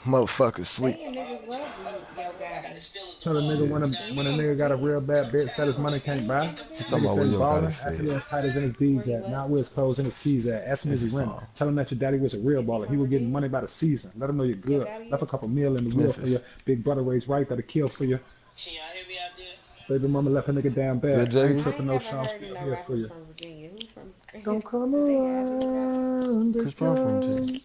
Motherfucker sleep. Hey, niggas love you, yo, guy. Tell a nigga when a nigga got a real bad bitch that his money can't buy. You talking Nigga about what say yo gotta ballin', say? ask him where his titles and his beads at, not where his clothes and his keys at. Ask him is It's he a winning. song. Tell him that your daddy was a real Is he baller. He from was getting Virginia? money by the season. Let him know you're Yo, good. got Left you? a couple mil in the wheel for you. Memphis. Big brother raised right that'll kill for you. Can y'all hear me out there? Baby mama left a nigga damn Good bad. I ain't Jay. I tripping ain't no never shit, I'm heard of still no here for rappers you. from Virginia. Who from? Don't come Do they have any rappers? around Chris Brown from Virginia. again.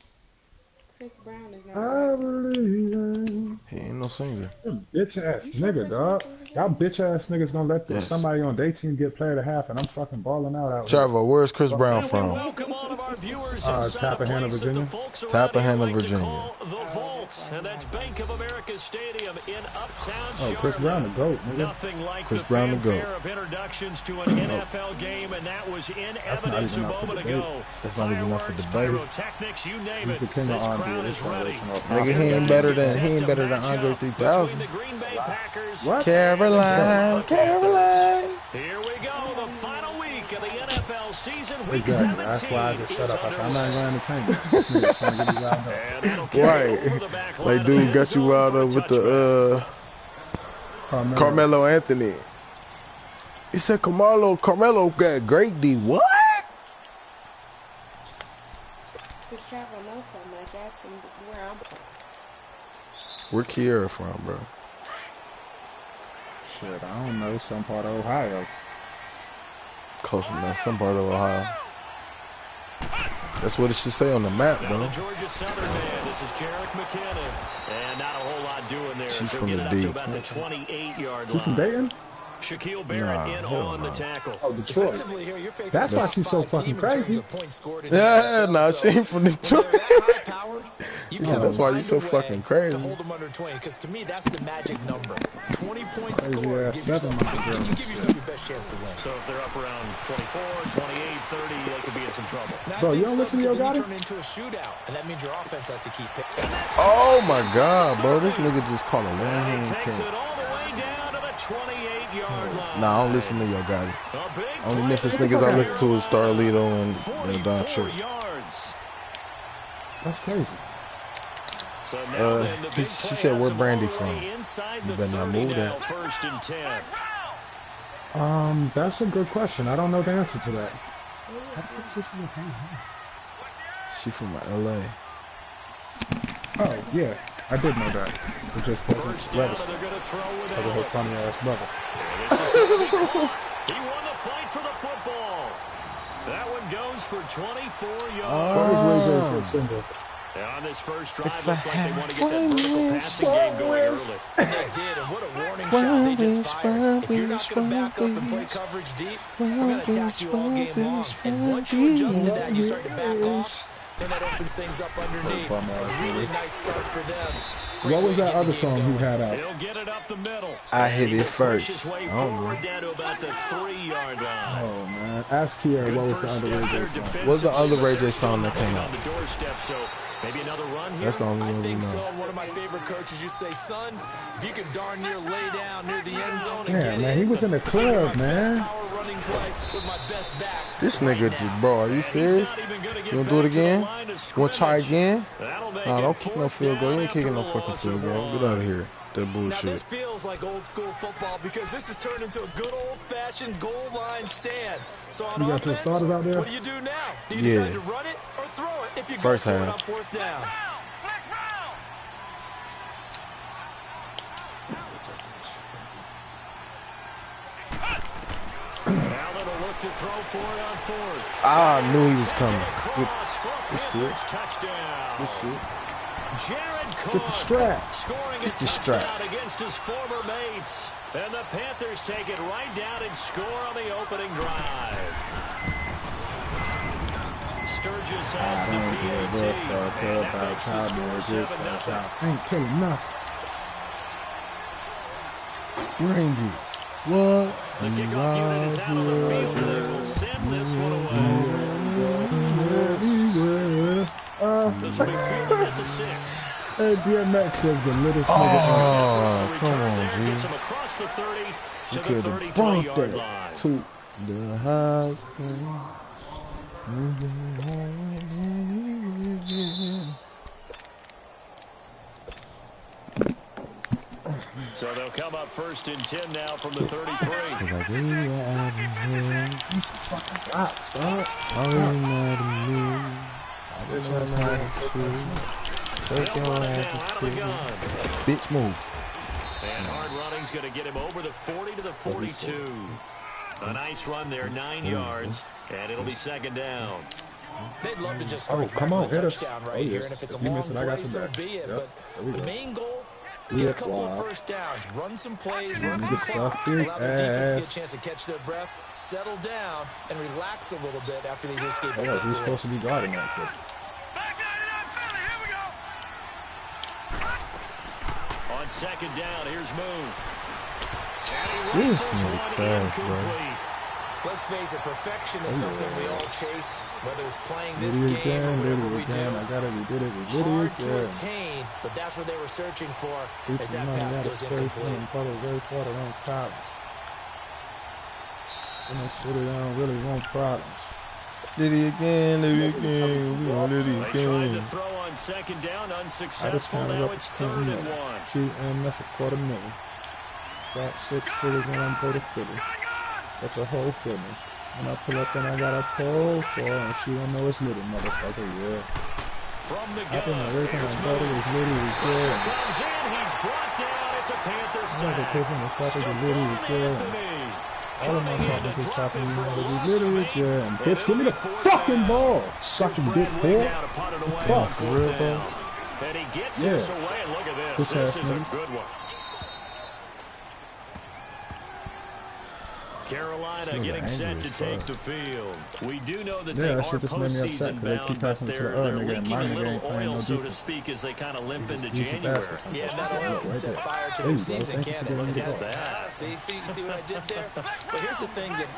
Chris Brown is not a I rapper. believe in He ain't no singer. bitch ass You sure nigga, Chris Brown dog. from Y'all Virginia? bitch ass niggas gonna let Yes. somebody on their team get player to half, and I'm fucking balling out out here. Trevor, where's Chris Fuck Brown that. And we from? welcome all of our viewers inside a Tappahannock, place that the Virginia. folks around here Tappahannock, like to Virginia. call the Oh, Vault. that's why And he that's like Bank that. of America Stadium in uptown Oh, Chris Brown, the Charlotte. GOAT, nigga. Nothing like Chris the Brown the GOAT. fanfare of introductions to an NFL game, and that was in That's not evidence a even up for moment debate. ago. That's not even up for Fireworks, debate. pyrotechnics, you name He's it. the king of This R&B crowd of this is ready. generation. Off As Nigga, the he ain't guys better get than set to Andre match up 3000. between the Green Bay Packers What? and the Caroline, Carolina Panthers. Caroline. Here we go, the final week of the NFL season. Week Exactly. That's why I 17 just shut is up. I said, I'm not even underway. going to entertain you. This nigga trying to get me riled up. And that'll carry over Right. the back line Like of the dude end got you zone out for a of with touchback. the Carmelo. Carmelo Anthony. He said Carmelo got great D. What? Chris Travel knows so much. Ask him where I'm from. Where Kiera from, bro? Shit, I don't know. Some part of Ohio. Close enough. Some part of Ohio. That's what it should say on the map, Now though. the Georgia Southern man, this is Jarek McKinnon. And not a whole lot doing there. She's So from get the it up D. to about the 28-yard She from line. Dayton? Shaquille Barrett Nah, in hell on the no. tackle. Oh, Detroit. Defensively here, you're facing That's a why top she's so 5 fucking team in terms crazy. of points scored in the Yeah, NFL. nah, So she ain't from when Detroit. they're that high powered, you He said gotta that's why you find so a fucking way crazy. to hold them under 20. Because to me, that's the magic number. 20 points Crazy scored. ass seven month ago. You give yourself your best chance to win. So if they're up around 24, 28, 30, they could be in some trouble. And I Bro, think you don't so, listen to Yo because then you Gotti? turn into a shootout, and that means your offense has to keep picking. Oh my God, bro. This nigga just caught a And one-hand he takes catch. it all the way down to the 28-yard line. Nah, I don't listen to Yo Gotti. A big Only play Memphis there niggas for I listen to is Carolina. Starlito and Don 44 Church. yards. That's crazy. So now then, the big She play said, has where them all Brandy the from? way inside You the better not 30 move now, that. 1st and 10. That's a good question. I don't know the answer to that. Who is How the fuck he? is this nigga paying her? She from LA. Oh, yeah. I did know that. It just wasn't First down, and registered. they're going to throw Because of without her it. funny ass brother. This is going to be caught. He won the fight for the football. That one goes for 24 yards. What was Ray J Oh. say symbol? And on this first drive, If I looks like they had want to get that vertical passing game going early. And they did, and what a warning shot they just fired. If you're not going to back up and play coverage deep, we're going to attack you all game long. And once you adjust to that and you start to back off, then that opens things up underneath. Bum ass A really nigga. nice start for them. Great What way was to that get the other game song he going. had out? He'll get it up the middle. I hit He it will push his first. way I don't forward know. down to about the 3-yard line. Oh, man. Ask Kiera Good what was the first other step Ray J there song. What's the defensively, other but Ray they're J still song that came knocking out? on the doorstep, so maybe another run here. That's the only I one we think so. know. One of my favorite coaches, you say, son, if you can darn near lay down near the end zone and Yeah, get man. in, He was in the I'll give you club, my man. best power running play with my best back This right nigga now. just, bro, are you And he's serious? not even gonna get You wanna do it back to the again? line of You wanna try scrimmage. again? That'll make Nah, it don't kick no 4th field goal. You down ain't kicking after no a fucking loss of field goal. Get out of 1. here. That Now this bullshit. feels like old school football because this has turned into a good old-fashioned goal line stand. So on You got your offense, starters out there? what do you do now? Do you Yeah. decide to run it or throw it if you First go for it half. on 4th down? Allen will look to throw for it on 4th. I knew he was coming. Good, Across for a good Panthers shit. touchdown. Good shit. Jared Get the Cook strap. scoring Get a the strap. touchdown against his former mates. And the Panthers take it right down and score on the opening drive. Sturgis has the PAT, and that makes the score 7-0. Ain't killing nothing. Bring it. What? The kickoff unit is out on the field, and they will send this one away. This will be fielded at the 6. Hey, DMX was the littlest nigga. Oh, come Return on, there, gets G. him across the 30 You to the could have brought 33-yard that line. to the high. So they'll come up 1st and 10 now from the 33. He's a fucking box, dog. Take your ass to bitch move. And hard running's going to get him over the 40 to the 42. A nice run there, 9 yards, and it'll be 2nd down. They'd love to just come on, hit us. touchdown right here, and if it's a long play, so be it. But the main goal, get a couple of first downs, run some plays, run some clock, allow their defense to get a chance to catch their breath, settle down, and relax a little bit after they just gave up the score. He's supposed to be guarding that kid. On 2nd down, here's Moon. This nigga trash, bro. Let's face it, perfection is something we all chase, whether it's playing this game or whatever we do. Hard to attain, but that's what they were searching for as that pass goes incomplete. Really want problems. Liddy again, Liddy again. We on Liddy They tried to again. throw on 2nd down, unsuccessful. Now it's 3rd and 1. And that's a $250,000. Got 6 figures and I'm for the Philly. That's a whole Philly. When I pull up and I got a pole for her and she don't know it's little, motherfucker, yeah. From the I think gun, everything I here's thought it Moon. was literally Pressure good. comes in, he's brought down. It's a Panther I sack. never took him to fuck with the literally good. All of my partners is talking to me how to be literally good. And bitch, give me the fucking ball, sucking dick whore. Fuck, for real, bro. And he gets Yeah. this away, and look at this. Good This pass, is a niggas. good one. Carolina Nigga getting set angry to as take fuck. the field. We do know that Yeah, they that are shit just made me upset postseason because they bound, keep but passing to the they're other nigga and leaking my a nigga little ain't playing oil, no so to defense. speak, as they kind of limp into He's a January. bastard. Yeah, that oil can Right set there. fire to There the you go. season, Thank you can't for it? giving me Look the at ball. that. See what I did there? But here's the thing that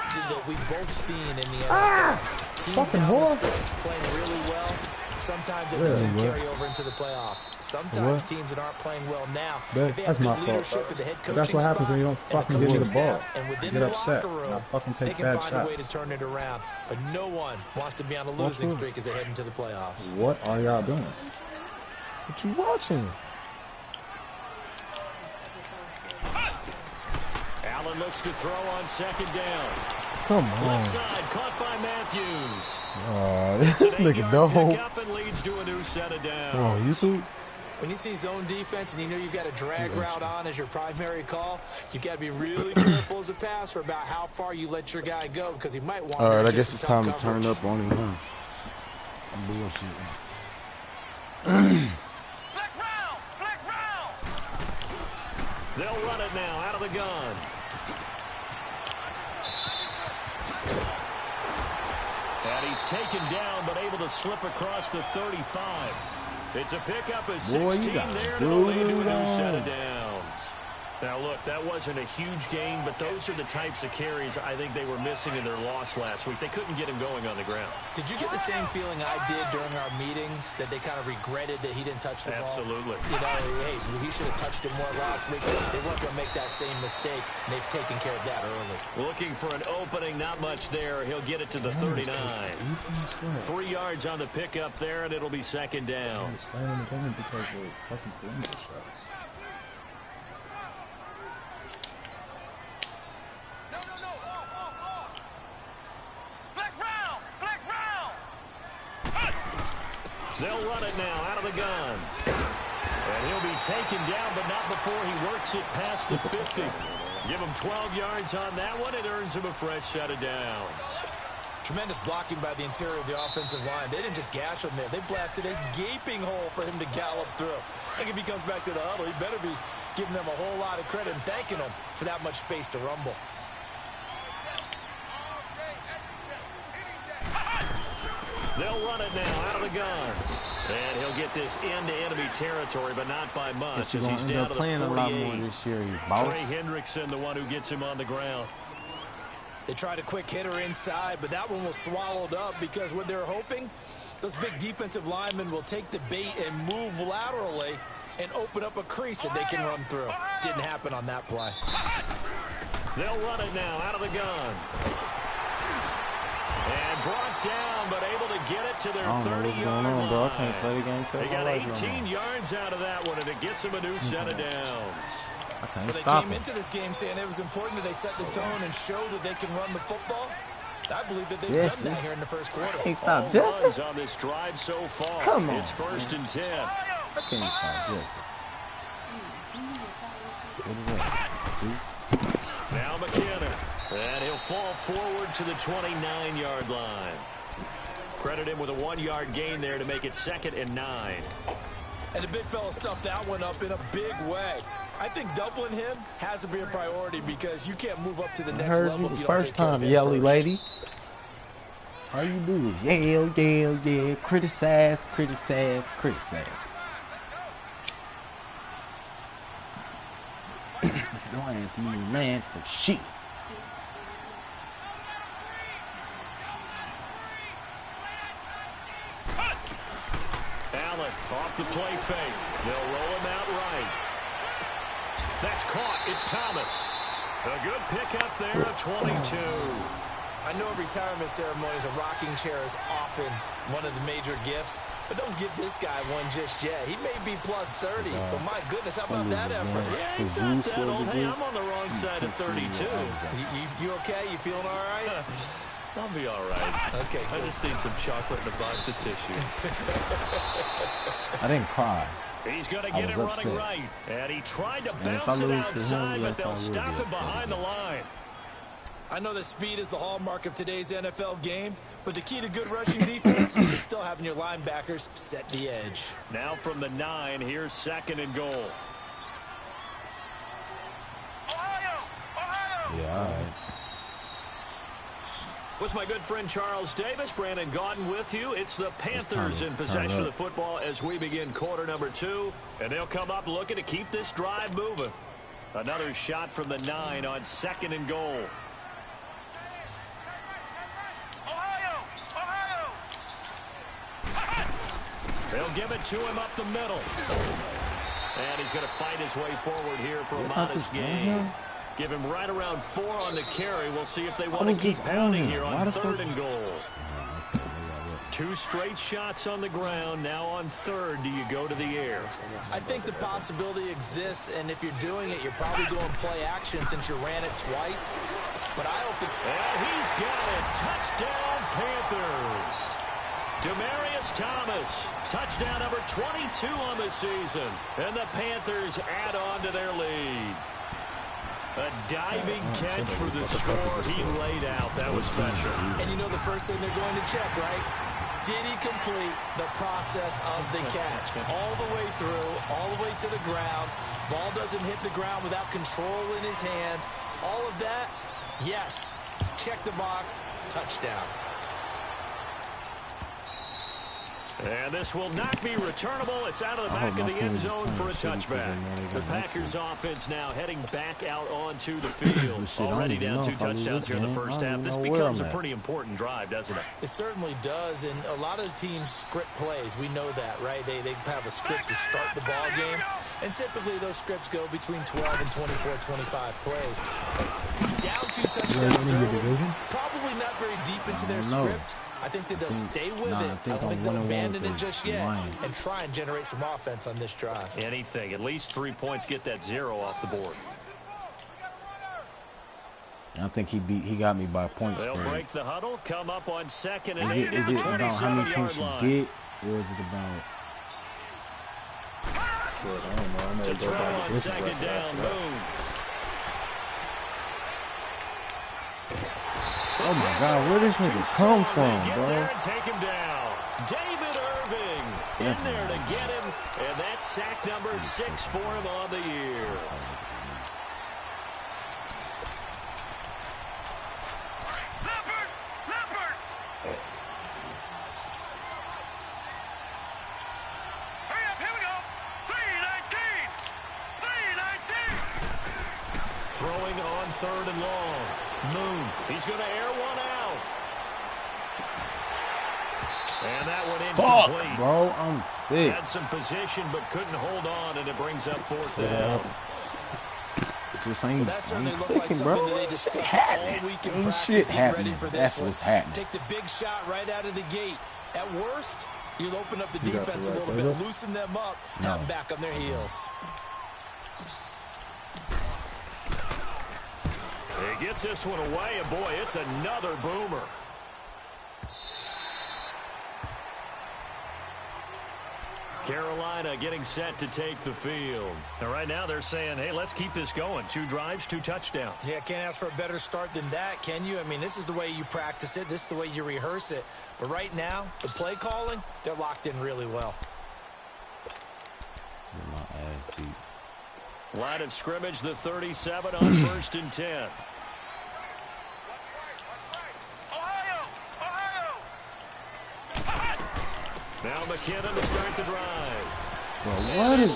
we've both seen in the NFL. Teams Fucking down the whore. stretch playing really well. Sometimes it Yeah, doesn't what? carry over into the playoffs. Sometimes What? teams that aren't playing well now, Bet. if they have That's my good fault. leadership at the head But coaching that's what happens when you don't spot and fucking the give me coaching the ball. staff and I within get the upset locker and I room, fucking they take can bad find a way to shots. turn it around. But no one wants to be on a losing streak as they head into the playoffs. What are y'all doing? What you watching? Allen looks to throw on 2nd down. Come Left on. side, caught by Matthews. This It's an nigga 8-yard don't. pickup and leads to a new set of downs. On YouTube? When you see zone defense and you know you've got a drag route on as your primary call, you've got to be really careful as a passer about how far you let your guy go because he might want to. All right, I just guess some it's time tough to turn coverage. up on him, huh? I'm bullshitting. They'll run it now out of the gun. And he's taken down, but able to slip across the 35. It's a pickup of 16 there to lead to a new set of downs. Now, look, that wasn't a huge gain, but those are the types of carries I think they were missing in their loss last week. They couldn't get him going on the ground. Did you get the same feeling I did during our meetings that they kind of regretted that he didn't touch the ball? Absolutely. You know, hey, he should have touched it more last week. They weren't going to make that same mistake, and they've taken care of that early. Looking for an opening, not much there. He'll get it to the 39. 3 yards on the pickup there, and it'll be 2nd down. Staying in the game because of fucking perimeter shots. They'll run it now out of the gun. And he'll be taken down, but not before he works it past the 50. Give him 12 yards on that one. It earns him a fresh set of downs. Tremendous blocking by the interior of the offensive line. They didn't just gash him there. They blasted a gaping hole for him to gallop through. I think if he comes back to the huddle, he better be giving them a whole lot of credit and thanking them for that much space to rumble. They'll run it now out of the gun. And he'll get this into enemy territory, but not by much as he's down to the 48. A lot more this year, you boss. Trey Hendrickson, the one who gets him on the ground. They tried a quick hitter inside, but that one was swallowed up because what they're hoping, those big defensive linemen will take the bait and move laterally and open up a crease that they can run through. Didn't happen on that play. They'll run it now out of the gun. And brought down, but able to get it to their 30-yard line. Bro. I can't play the game. They got 18 yards out of that one, and it gets him a new set of downs. But they came into this game saying it was important that they set the tone and show that they can run the football. I believe that they've done that here in the first quarter. Can't stop Jesse on this drive so far. Come on. It's 1st and 10. I can't stop Jesse. Now McKinnon. And he'll fall forward to the 29-yard line. Credit him with a 1-yard gain there to make it 2nd and 9. And the big fella stuffed that one up in a big way. I think doubling him has to be a priority because you can't move up to the next level if you don't take care of him Yelly first. lady. All you do is yeah, criticize. Don't ask me, man, for shit. Allen off the play fake. They'll roll him out right. That's caught. It's Thomas. A good pickup there of 22. I know retirement ceremonies, a rocking chair is often one of the major gifts, but don't give this guy one just yet. He may be plus 30, but my goodness, how about that effort? Yeah, he's not that old. Hey, I'm on the wrong side of 32. You okay? You feeling all right? I'll be all right. Okay, I just need some chocolate and a box of tissue. I didn't cry. He's going to get it running right. And he tried to bounce it outside, but they'll stop him behind the line. I know that speed is the hallmark of today's NFL game, but the key to good rushing defense is still having your linebackers set the edge. Now from the 9, here's 2nd and goal. Yeah, all right. With my good friend Charles Davis, Brandon Gaudin with you. It's the Panthers in possession of the football as we begin quarter number 2. And they'll come up looking to keep this drive moving. Another shot from the 9 on 2nd and goal. They'll give it to him up the middle. And he's going to fight his way forward here for a modest gain. Give him right around 4 on the carry. We'll see if they want to keep pounding here on 3rd and goal. 2 straight shots on the ground. Now on 3rd, do you go to the air? I think the possibility exists, and if you're doing it, you're probably going play action since you ran it twice. But I don't think... And he's got it. Touchdown, Panthers. Demaryius Thomas, touchdown number 22 on the season. And the Panthers add on to their lead. A diving catch for the score he laid out. That was special. And you know the first thing they're going to check, right? Did he complete the process of the catch? All the way through, all the way to the ground. Ball doesn't hit the ground without control in his hands. All of that, yes. Check the box, touchdown. And this will not be returnable. It's out of the back of the end zone for a touchback. The Packers offense now heading back out onto the field. Already down 2 touchdowns here in the first half. This becomes a pretty important drive, doesn't it? It certainly does, and a lot of teams script plays. We know that, right? They have a script to start the ball game, and typically those scripts go between 12 and 24, 25 plays. Down 2 touchdowns early, probably not very deep into their script. I think that they'll stay with it. I don't think they'll abandon it just yet and try and generate some offense on this drive. Anything. At least 3 points, get that 0 off the board. I think he got me by points. They'll break the huddle, come up on 2nd and 8 Is at the it about how many points 27-yard you line. get, or is it about... I don't know. I know To it's throw about on this 2nd down, Moon. Oh my God, where this nigga come from, Get bro? there and take him down. David Irving in there to get him, and that's sack number 6 for him on the year. Throwing on 3rd and long. Moon, he's going to air one out. And that one incomplete. Fuck, bro, I'm sick. Had some position, but couldn't hold on, and it brings up 4th down. Just ain't, That certainly ain't looked like clicking, something bro. that they discussed all week in Ain't practice. shit Get ready happening. for this That's one. what's happening. Take the big shot right out of the gate. At worst, You'll open up the defense a little bit, loosen them up, have them back on their heels. He gets this one away, and boy, it's another boomer. Carolina getting set to take the field. And right now they're saying, hey, let's keep this going. 2 drives, 2 touchdowns. Yeah, can't ask for a better start than that, can you? I mean, this is the way you practice it. This is the way you rehearse it. But right now, the play calling, they're locked in really well. My ass beat. Line of scrimmage, the 37 on 1st and 10. Now McKinnon to start the drive. Bro, what is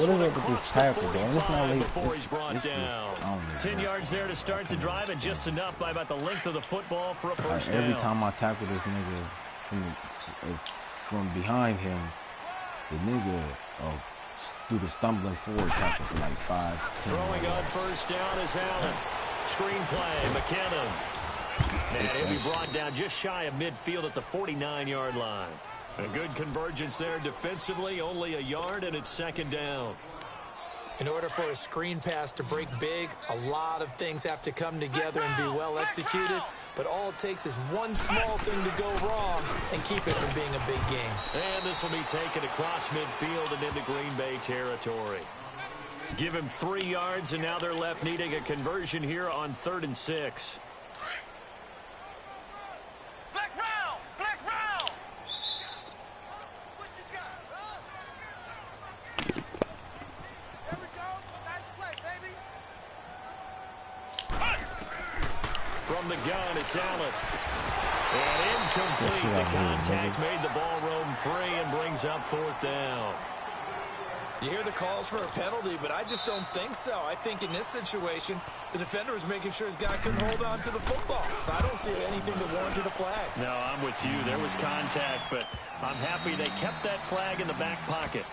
up with this tackle, bro? It's not like before he's brought down. 10 yards there to start the drive, and just enough by about the length of the football for a first down. Every time I tackle this nigga from behind him, the nigga do the stumbling forward tackle for like 5, 10 Throwing on first down is Allen. Screen play, McKinnon. And he'll be brought down just shy of midfield at the 49-yard line. A good convergence there defensively, only a yard, and it's 2nd down. In order for a screen pass to break big, a lot of things have to come together and be well executed. But all it takes is one small thing to go wrong and keep it from being a big game. And this will be taken across midfield and into Green Bay territory. Give him 3 yards, and now they're left needing a conversion here on 3rd and 6. From the gun, it's Allen. And incomplete. The contact made the ball roam free and brings up 4th down. You hear the calls for a penalty, but I just don't think so. I think in this situation, the defender was making sure his guy couldn't hold on to the football. So I don't see anything that warranted a flag. No, I'm with you. There was contact, but I'm happy they kept that flag in the back pocket.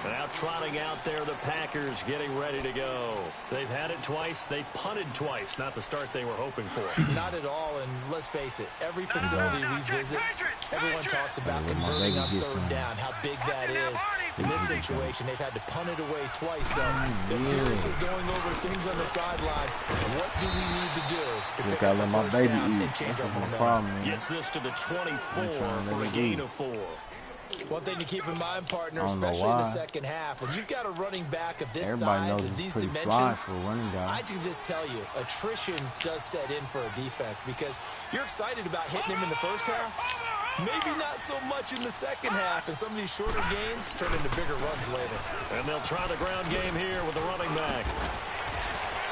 Now trotting out there, the Packers getting ready to go. They've had it twice. They've punted twice. Not the start they were hoping for. Not at all, and let's face it, every facility we visit, everyone talks about converting on 3rd down, how big that is. In this situation, they've had to punt it away twice, so they're furiously going over things on the sidelines. What do we need to do to pick up the first down and change our momentum? Gets this to the 24 for a gain of 4. One thing to keep in mind, partner, especially in the second half, when you've got a running back of this size and these dimensions, I can just tell you, attrition does set in for a defense because you're excited about hitting him in the first half, maybe not so much in the second half, and some of these shorter gains turn into bigger runs later. And they'll try the ground game here with the running back.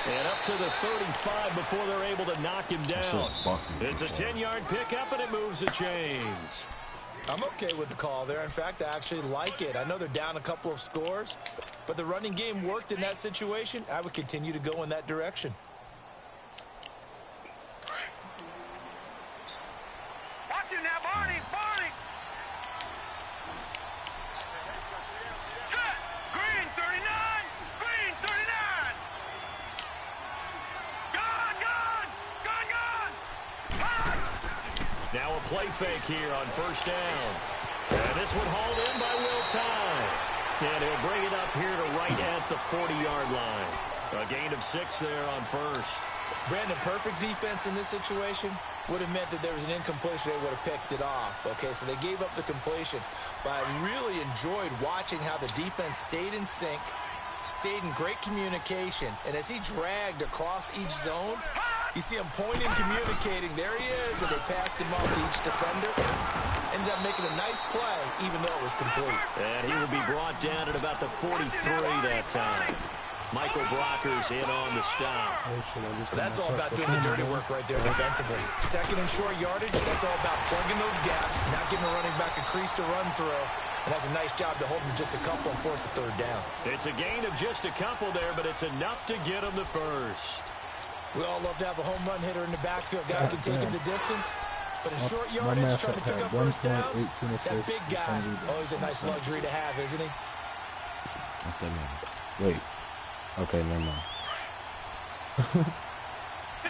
And up to the 35 before they're able to knock him down. It's a 10-yard pickup, and it moves the chains. I'm okay with the call there. In fact, I actually like it. I know they're down a couple of scores, but the running game worked in that situation. I would continue to go in that direction. Watch it now, Barney! Set! Green 39! Green 39! Gone! Now a play fake here on first down. And this one hauled in by Will Tye. And he'll bring it up here to right at the 40-yard line. A gain of 6 there on first. Brandon, perfect defense in this situation would have meant that there was an incompletion. They would have picked it off. Okay, so they gave up the completion. But I really enjoyed watching how the defense stayed in sync, stayed in great communication. And as he dragged across each zone, you see him pointing, communicating. There he is, and they passed him off to each defender. Ended up making a nice play, even though it was complete. And he will be brought down at about the 43 that time. Michael Brockers in on the stop. That's all about doing the dirty work right there defensively. Second and short yardage, that's all about plugging those gaps, not giving a running back a crease to run through. And that's a nice job to hold him just a couple and force a 3rd down. It's a gain of just a couple there, but it's enough to get him the first. We all love to have a home run hitter in the backfield. Guy can take it the distance. But in short yardage, trying to pick up first downs, that big guy, always a nice luxury to have, isn't he? What's that mean? Wait. Okay, never mind.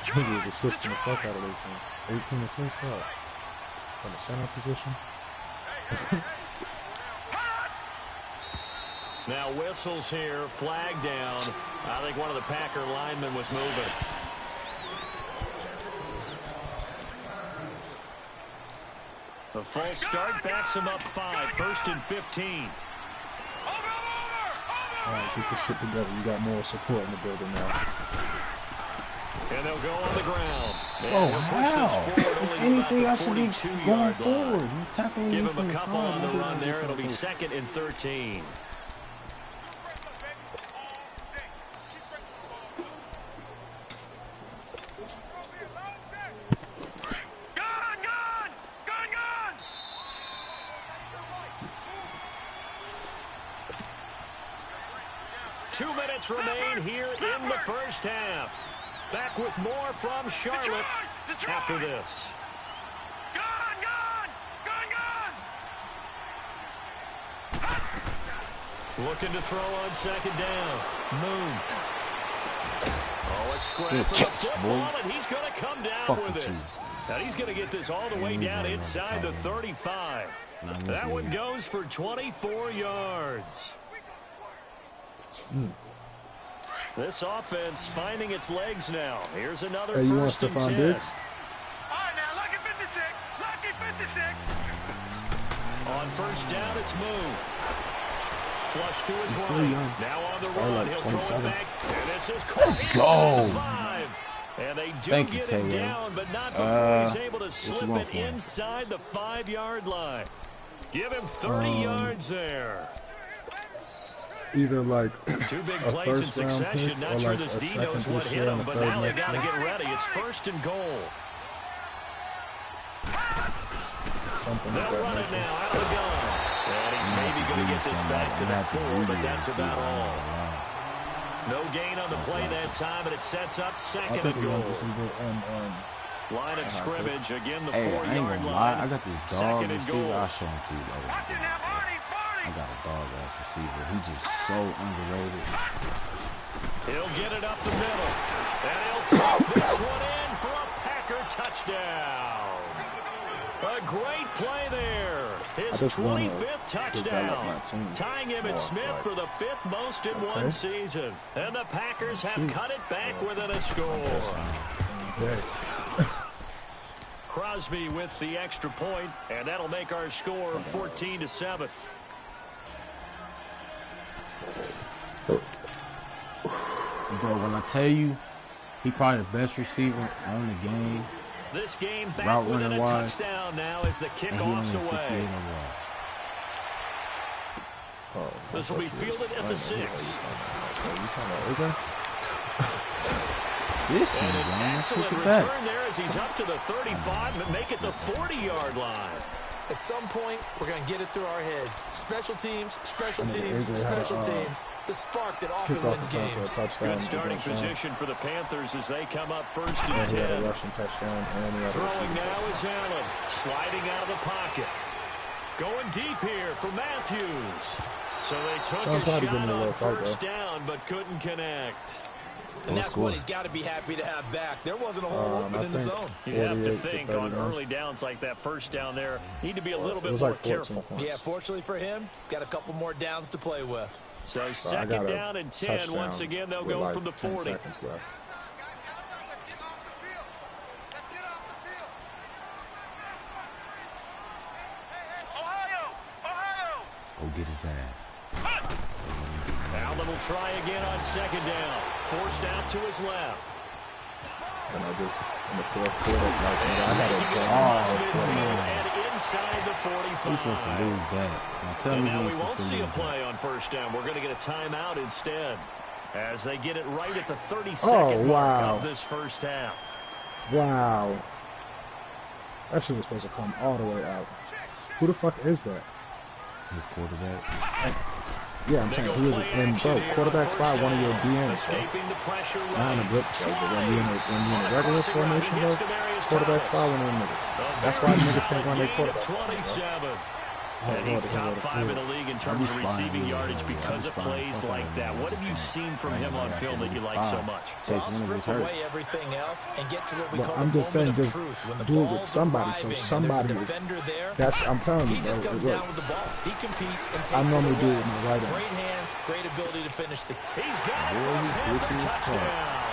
He was assisting the fuck out of 18. 18 assists, what? From the center position? Now whistles here, flag down. I think one of the Packer linemen was moving. The false start backs him up 5, 1st and 15. All right, get this shit together. You got more support in the building now. And they'll go on the ground. Oh, how? If anything, I should be going forward. He's tackling me Give from him a the couple side. on the run there. It'll be 2nd and 13. Remain here in the first half. Back with more from Charlotte after this. Looking to throw on 2nd down. Moon. Oh, a scrap for the football, and he's going to come down with it. Now he's going to get this all the way down inside the 35. That one goes for 24 yards. This offense finding its legs now. Here's another 1st and 10. All right, now, lucky 56. Lucky 56. On 1st down, it's Moon. Flush to his right. Now on the run, he'll throw it back. And this is Let's go. 5. And they do get it down, but not before he's able to slip it inside the 5-yard line. Give him 30 yards there. Either like 2 big plays in succession. Not sure this D knows what hit him, but now they got to get ready. It's 1st and goal. They'll run it now out of the gun. And he's maybe going to get this back to the 4, but that's about all. No gain on the play that time, and it sets up 2nd and goal. Line of scrimmage, again the 4-yard line. I got this dog receiver. I'll show him to you later. I got a dog-ass receiver. He's just so underrated. He'll get it up the middle. And he'll take this one in for a Packer touchdown. A great play there. His 25th touchdown. Tying him and Smith for the 5th most in one season. And the Packers have cut it back within a score. Crosby with the extra point, and that'll make our score 14-7. Bro, when I tell you, he probably the best receiver on the game. This game back within a touchdown now as the kickoff's away. This will be fielded at the 6. This and an excellent return there as he's up to the 35 and make it the 40-yard line. At some point, we're going to get it through our heads. Special teams, special teams, special teams. The spark that often wins games. Good starting position for the Panthers as they come up 1st and 10. Throwing now is Allen. Sliding out of the pocket. Going deep here for Matthews. So they took a shot on 1st down but couldn't connect. And that's what he's got to be happy to have back. There wasn't a hole open in the zone. You have to think on early downs like that 1st down there, need to be a little bit more careful. Yeah, fortunately for him, got a couple more downs to play with. So 2nd down and 10. Once again, they'll go from the 40. Go get his ass. Allen will try again on 2nd down. Forced out to his left. And I just, in the 4th quarter, like, I had and inside the 45. He's supposed to lose that. And now we won't see a play on 1st down. We're going to get a timeout instead. As they get it right at the 32nd mark of this 1st half. Wow. That shit was supposed to come all the way out. Who the fuck is that? His quarterback. Yeah, I'm saying who is it? And bro, quarterback spot, one of your DMs, bro. Not on the blitz, bro, but when you in a regular formation, bro, quarterback spot, one of them niggas. That's why niggas can't run their quarterback. And he's top 5 in the league in terms of receiving yardage because of plays like that. What have you seen from him on film that you like so much? Well, strip away everything else and get to what we call I'm the just saying, moment of just truth. When the do it with ball's somebody, so arriving and somebody there's a is. defender there, That's I'm telling you, he bro. just comes It down works. with the ball. He competes and takes I normally it do away. it with my right hand. Great hands, great ability to finish the. He's got it for a Panther touchdown.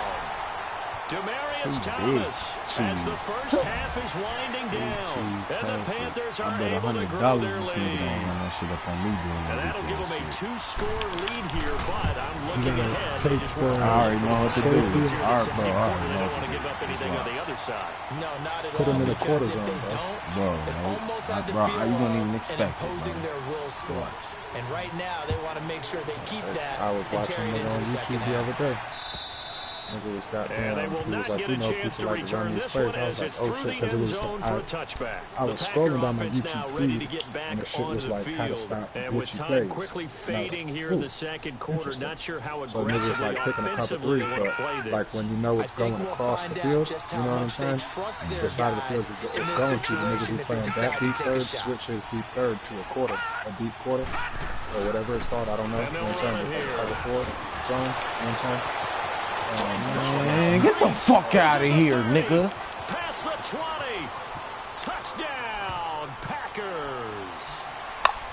Demarius Thomas as the first half is winding down. And the Panthers are able to grow their lead. And that'll give them a 2-score lead here, but I'm looking ahead. They just I already know what to do. All right, bro. They don't want to give up anything on the other side. No, not at all. Put them in the quarter because if zone, they bro. don't, it almost had the Bro, feel you wouldn't even of expect an it, imposing bro. their will score. And right now, they want to make sure they keep that I was and watching carry it it into on the second YouTube the half. other day. Nigga was And they will not get a chance to return this one as it's through the end zone for a touchback. I was The Packer scrolling down my offense YouTube now ready to feed, get back and the shit onto was the like how to field. stop And with glitchy time plays. quickly And I was fading like, here in ooh, the second quarter, not sure how So niggas aggressively, like picking a couple offensively threes, they want to play but this. like when you know I it's think going we'll across the find out field, just you how know what I'm much they saying? trust And their the side of the guys field in it's this going to, the niggas situation be if they playing decide that to deep take a third, shot. switches deep third to a deep quarter, or whatever it's called, I don't know. And You know what I'm saying? they'll It's run like it cover 4 zone, you know what I'm saying? Man, get the fuck out of here, nigga. Past the 20. Touchdown, Packers.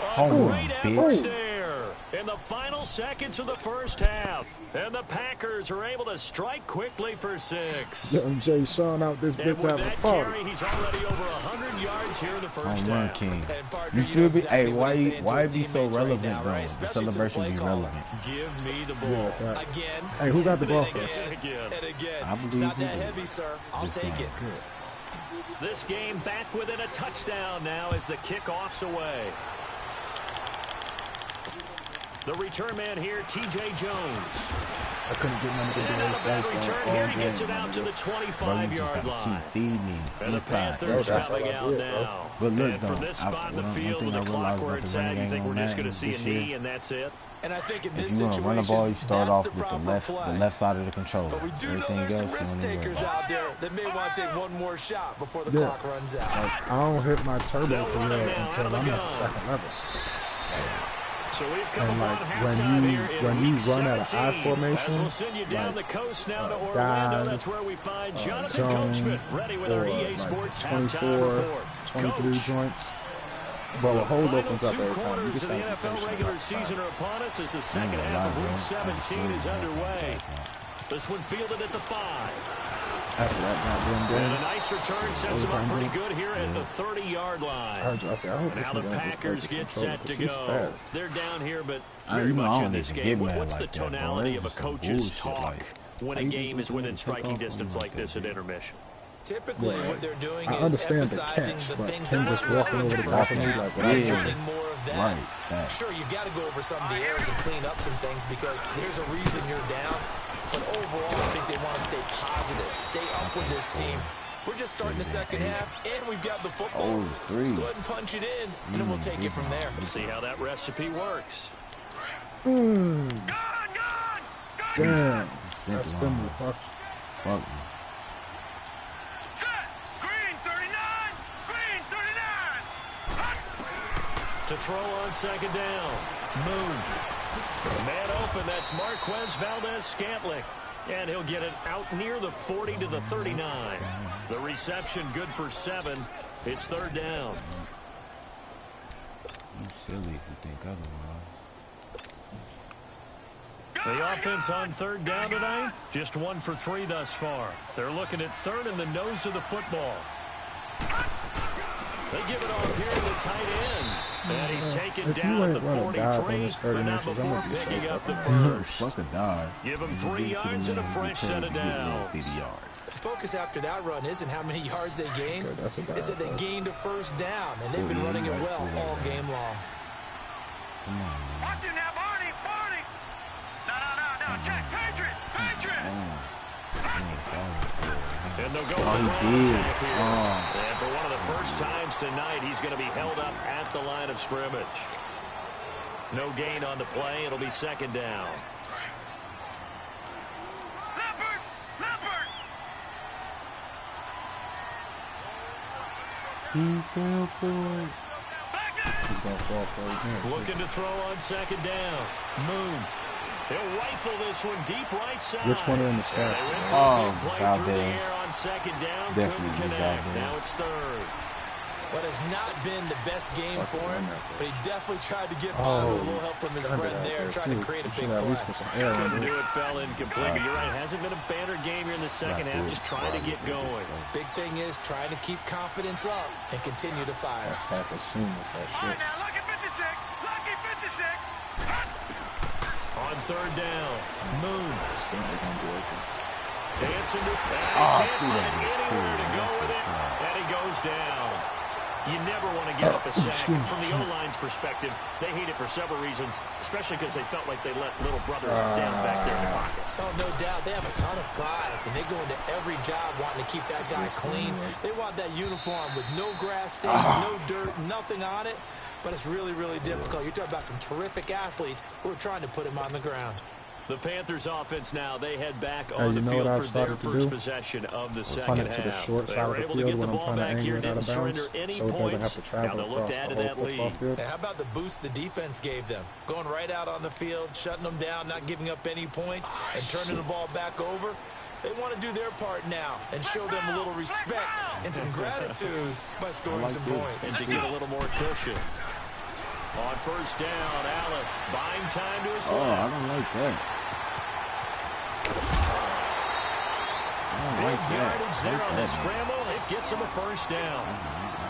Hold on, Great effort bitch. there in the final seconds of the first half. And the Packers are able to strike quickly for 6. Getting Jay Sean out this And bitch with having a that party. carry, he's already over 100 yards here in the first Home run half. king. And partner, You feel know me? exactly Hey, what he's saying to why his be so teammates right relevant now, though? right? The Especially to celebration play be caller. relevant. Give me the ball. Yeah, facts. Again. Hey, who got the and ball again, first? And again. I It's believe not he that did. heavy, sir. I'll This take guy it. good. This game back within a touchdown now as the kickoff's away. The return man here, T.J. Jones. I couldn't get none of the And out boys of that last return all here, he game, gets it my out to the nigga. Bro, you just 25-yard gotta line. keep feeding me. And the Inside. Panthers Bro, that's coming what I out did, bro. now. But look, And from though, this spot in the one field thing with I the clock realized where about it's the running at, you game think we're on just Madden going to see a this year, knee and that's it? And I think in this if you want to run the ball, you start that's off the with the proper left, play. the left side of the controller. But we do know Everything there's some else, you risk don't need to worry takers about. out there that may want to take one more shot before the Yeah. clock runs out. Like, I don't hit my turbo They'll for run it real now, until out of I'm the at the gun. second level. So we've come And upon like halftime here in when you week run at an 17. I formation, As we'll send you down like, the coast now to Orlando. dive, That's where we find Jonathan zone, Coachman ready with our or EA like Sports 24, halftime report. 23 Coach. joints. Bro, a The hold final opens up two every time. You quarters just of the gotta be NFL patient. regular season are upon us as the second half of week 17 is underway. This one fielded at the 5. After that goddamn And a game, nice return sets them up pretty good here at the 30-yard I line. heard you. I said, I hope this Now the nigga ain't just Packers focused on get control, set to 'cause he's go. fast. They're down here, but I very don't much in this even game. get mad What's the like that, bro. tonality It's of a just some coach's bullshit, talk like, when a how you game just is within gonna take striking off distance on like that this at shit? intermission? Typically, Yeah. what they're doing I is understand the emphasizing catch, the but things him that just work walking over the top of me like, without Yeah. wanting more of that. Right, facts. Sure, you've got to go over some of the errors and clean up some things because there's a reason you're down. But overall, I think they want to stay positive, stay up with this team. We're just starting the second half, and we've got the football. Oh, three. Let's go ahead and punch it in, and then we'll take it from there. We'll see how that recipe works. Damn. Spent That's long. them. Fuck. Fuck me. Set. Green 39. Green 39. To throw on second down. Moon. Man open, that's Marquez Valdez-Scantling. And he'll get it out near the 40 to the 39. The reception good for 7. It's third down. You silly if you think otherwise. The offense on third down tonight, just 1 for 3 thus far. They're looking at third in the nose of the football. They give it off here to the tight end. And he's taken If you down at ain't the run a dive on 43, this 30 but not inches, I'm before gonna be so picking up the fucking first. Fuck a dog. Give him You 3 give it to the yards and a man, fresh you set of get little downs. bitty yard. The focus after that run isn't how many yards they gained. Okay, that's a dive, It's that they bro. gained a first down, and they've been Yeah, running it right, well yeah, all right. game long. Come on, man. Watch it now, Barney. Barney. No. Check. Patriot. And they'll go Oh, with the he ground did. attack here. Oh. And for one of the first times tonight, he's going to be held up at the line of scrimmage. No gain on the play. It'll be second down. Leopard. He fell for it. Back there. He's going to fall for it. Looking to throw on second down. Moon. He'll rifle this one deep right side. Which one are in the stats? Oh, Valdez. On second down. Definitely Valdez. Now it's third. What has not been the best game for him, but he definitely tried to get by with a little help from his friend there, trying to create a big play. Couldn't do it, fell incomplete. But you're right, it hasn't been a banner game here in the second half, just trying to get going. Big thing is trying to keep confidence up and continue to fire. Half as soon as that shit. Now, lucky 56. Lucky 56. On third down, Moon. Dancing to that was anywhere to go with it, and he goes down. You never want to give up a sack. And from the O-line's perspective, they hate it for several reasons, especially because they felt like they let little brother down back there in the pocket. Oh, no doubt. They have a ton of pride, and they go into every job wanting to keep that guy clean. They want that uniform with no grass stains, no dirt, nothing on it. But it's really, really difficult. You're talking about some terrific athletes who are trying to put him on the ground. The Panthers offense now, they head back on the field for their first possession of the second half. To the short side of the field when I'm trying to angle it out of bounds, so it doesn't have to travel across the whole football field. How about the boost the defense gave them? Going right out on the field, shutting them down, not giving up any points, and turning the ball back over. They want to do their part now and show them a little respect and some gratitude by scoring some points. And to get a little more cushion. On first down, Allen buying time to his left. I don't like that. Big yardage there on the scramble. It gets him a first down.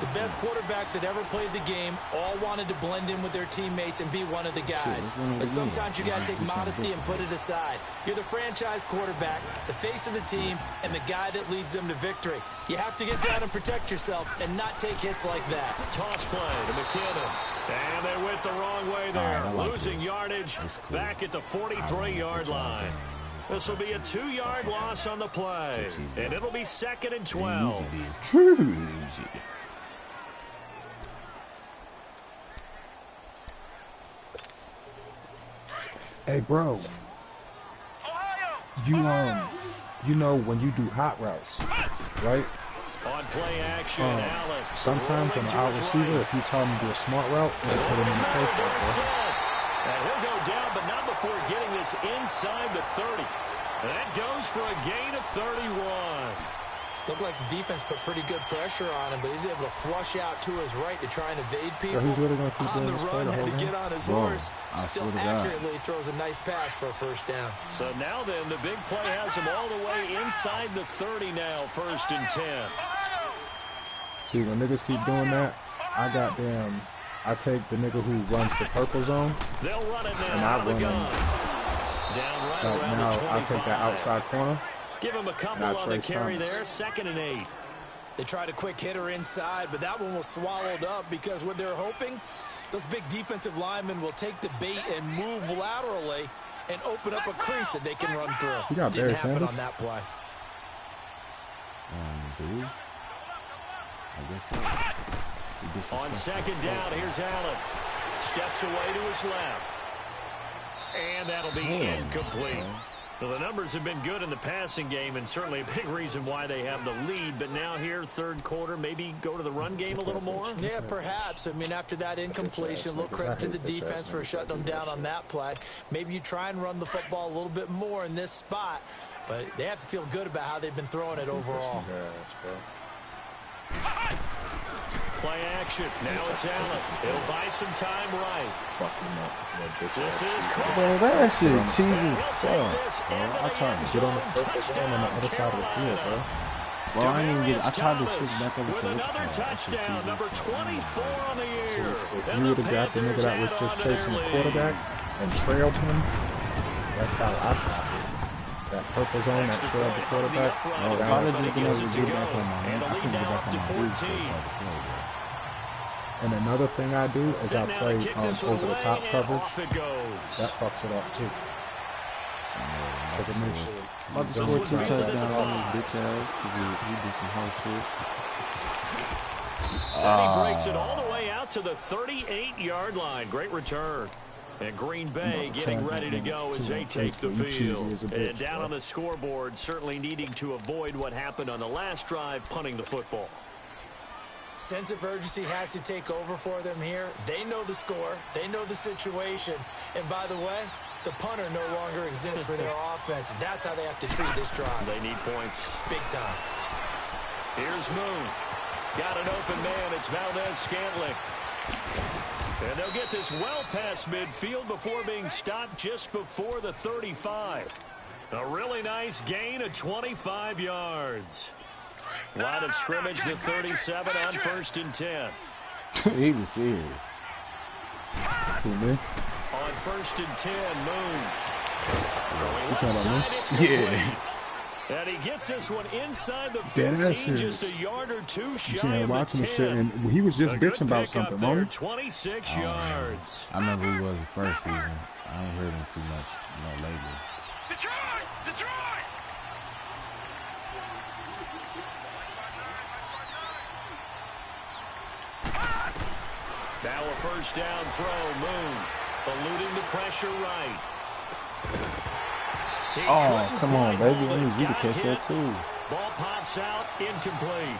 The best quarterbacks that ever played the game all wanted to blend in with their teammates and be one of the guys. But sometimes you got to take modesty and put it aside. You're the franchise quarterback, the face of the team, and the guy that leads them to victory. You have to get down and protect yourself and not take hits like that. Toss play to McKinnon. And they went the wrong way there. Losing yardage back at the 43-yard line. This will be a 2-yard loss on the play. And it'll be 2nd and 12. Hey, bro. You know when you do hot routes, right? On play action, Allen. Sometimes on the out receiver, if you tell him to do a smart route, they'll put him in the post route, bro. And he'll go down, but not before getting this inside the 30. And that goes for a gain of 31. Looked like the defense put pretty good pressure on him, but he's able to flush out to his right to try and evade people. He's really gonna keep on the doing run, had to get on his horse. Still accurately God. throws a nice pass for a first down. So now then, the big play has him all the way inside the 30 now, 1st and 10. See, when niggas keep doing that, I take the nigga who runs the purple zone, They'll run it now, and I run him. Down right Like around now, the 25. I take that outside corner. Give him a couple on the carry there, 2nd and 8. They tried a quick hitter inside, but that one was swallowed up because what they're hoping, those big defensive linemen will take the bait and move laterally and open up a crease that they can run through. You got Didn't Barry happen Sanders on that play. Dude. I guess so. On 2nd down, here's Allen. Steps away to his left. And that'll be incomplete. Well, the numbers have been good in the passing game, and certainly a big reason why they have the lead. But now here, 3rd quarter, maybe go to the run game a little more? Yeah, perhaps. I mean, after that incompletion, a little credit to the defense for shutting them down on that play. Maybe you try and run the football a little bit more in this spot, but they have to feel good about how they've been throwing it overall. Play action. Now it's Allen. He'll buy some time right. This is caught. Bro, that shit cheesy as fuck, bro. I tried to Get on the purple zone on the other side of the field, bro. Bro, I didn't get. I tried to switch back over to another touchdown, number 24 on the year. If you would have got the nigga that was just chasing the quarterback and trailed him, that's how I shot it. That purple zone that trailed the quarterback. Oh, if I just been able to get back on my man, I couldn't get back on my dude. And another thing I do is I play over the top coverage. That fucks it up too. Because it makes sure. About to score 2 touchdowns on his bitch ass because he did some hard shit. And he breaks it all the way out to the 38-yard line. Great return. And Green Bay getting ready to go as they take the field. And down on the scoreboard, certainly needing to avoid what happened on the last drive, punting the football. Sense of urgency has to take over for them here. They know the score. They know the situation. And by the way, the punter no longer exists for their offense. That's how they have to treat this drive. They need points. Big time. Here's Moon. Got an open man. It's Valdez-Scantling. And they'll get this well past midfield before being stopped just before the 35. A really nice gain of 25 yards. Line of scrimmage, the 37 on 1st and 10. He was serious. Who, me? On 1st and 10, Moon. Throwing left about side, me? it's complete. Yeah. And he gets this one inside the Dead 15, ass just a serious. yard or two You shy can't of the watch him 10. shit, and he was just A good bitching about pickup something, there, man. 26 Oh, yards. I remember he was the first season. I ain't heard him too much, lately. Detroit! Detroit! Now a first down throw. Moon eluding the pressure right. He Oh, couldn't come on, quite baby. hold I it. need you to Got catch hit. that, too. Ball pops out, incomplete.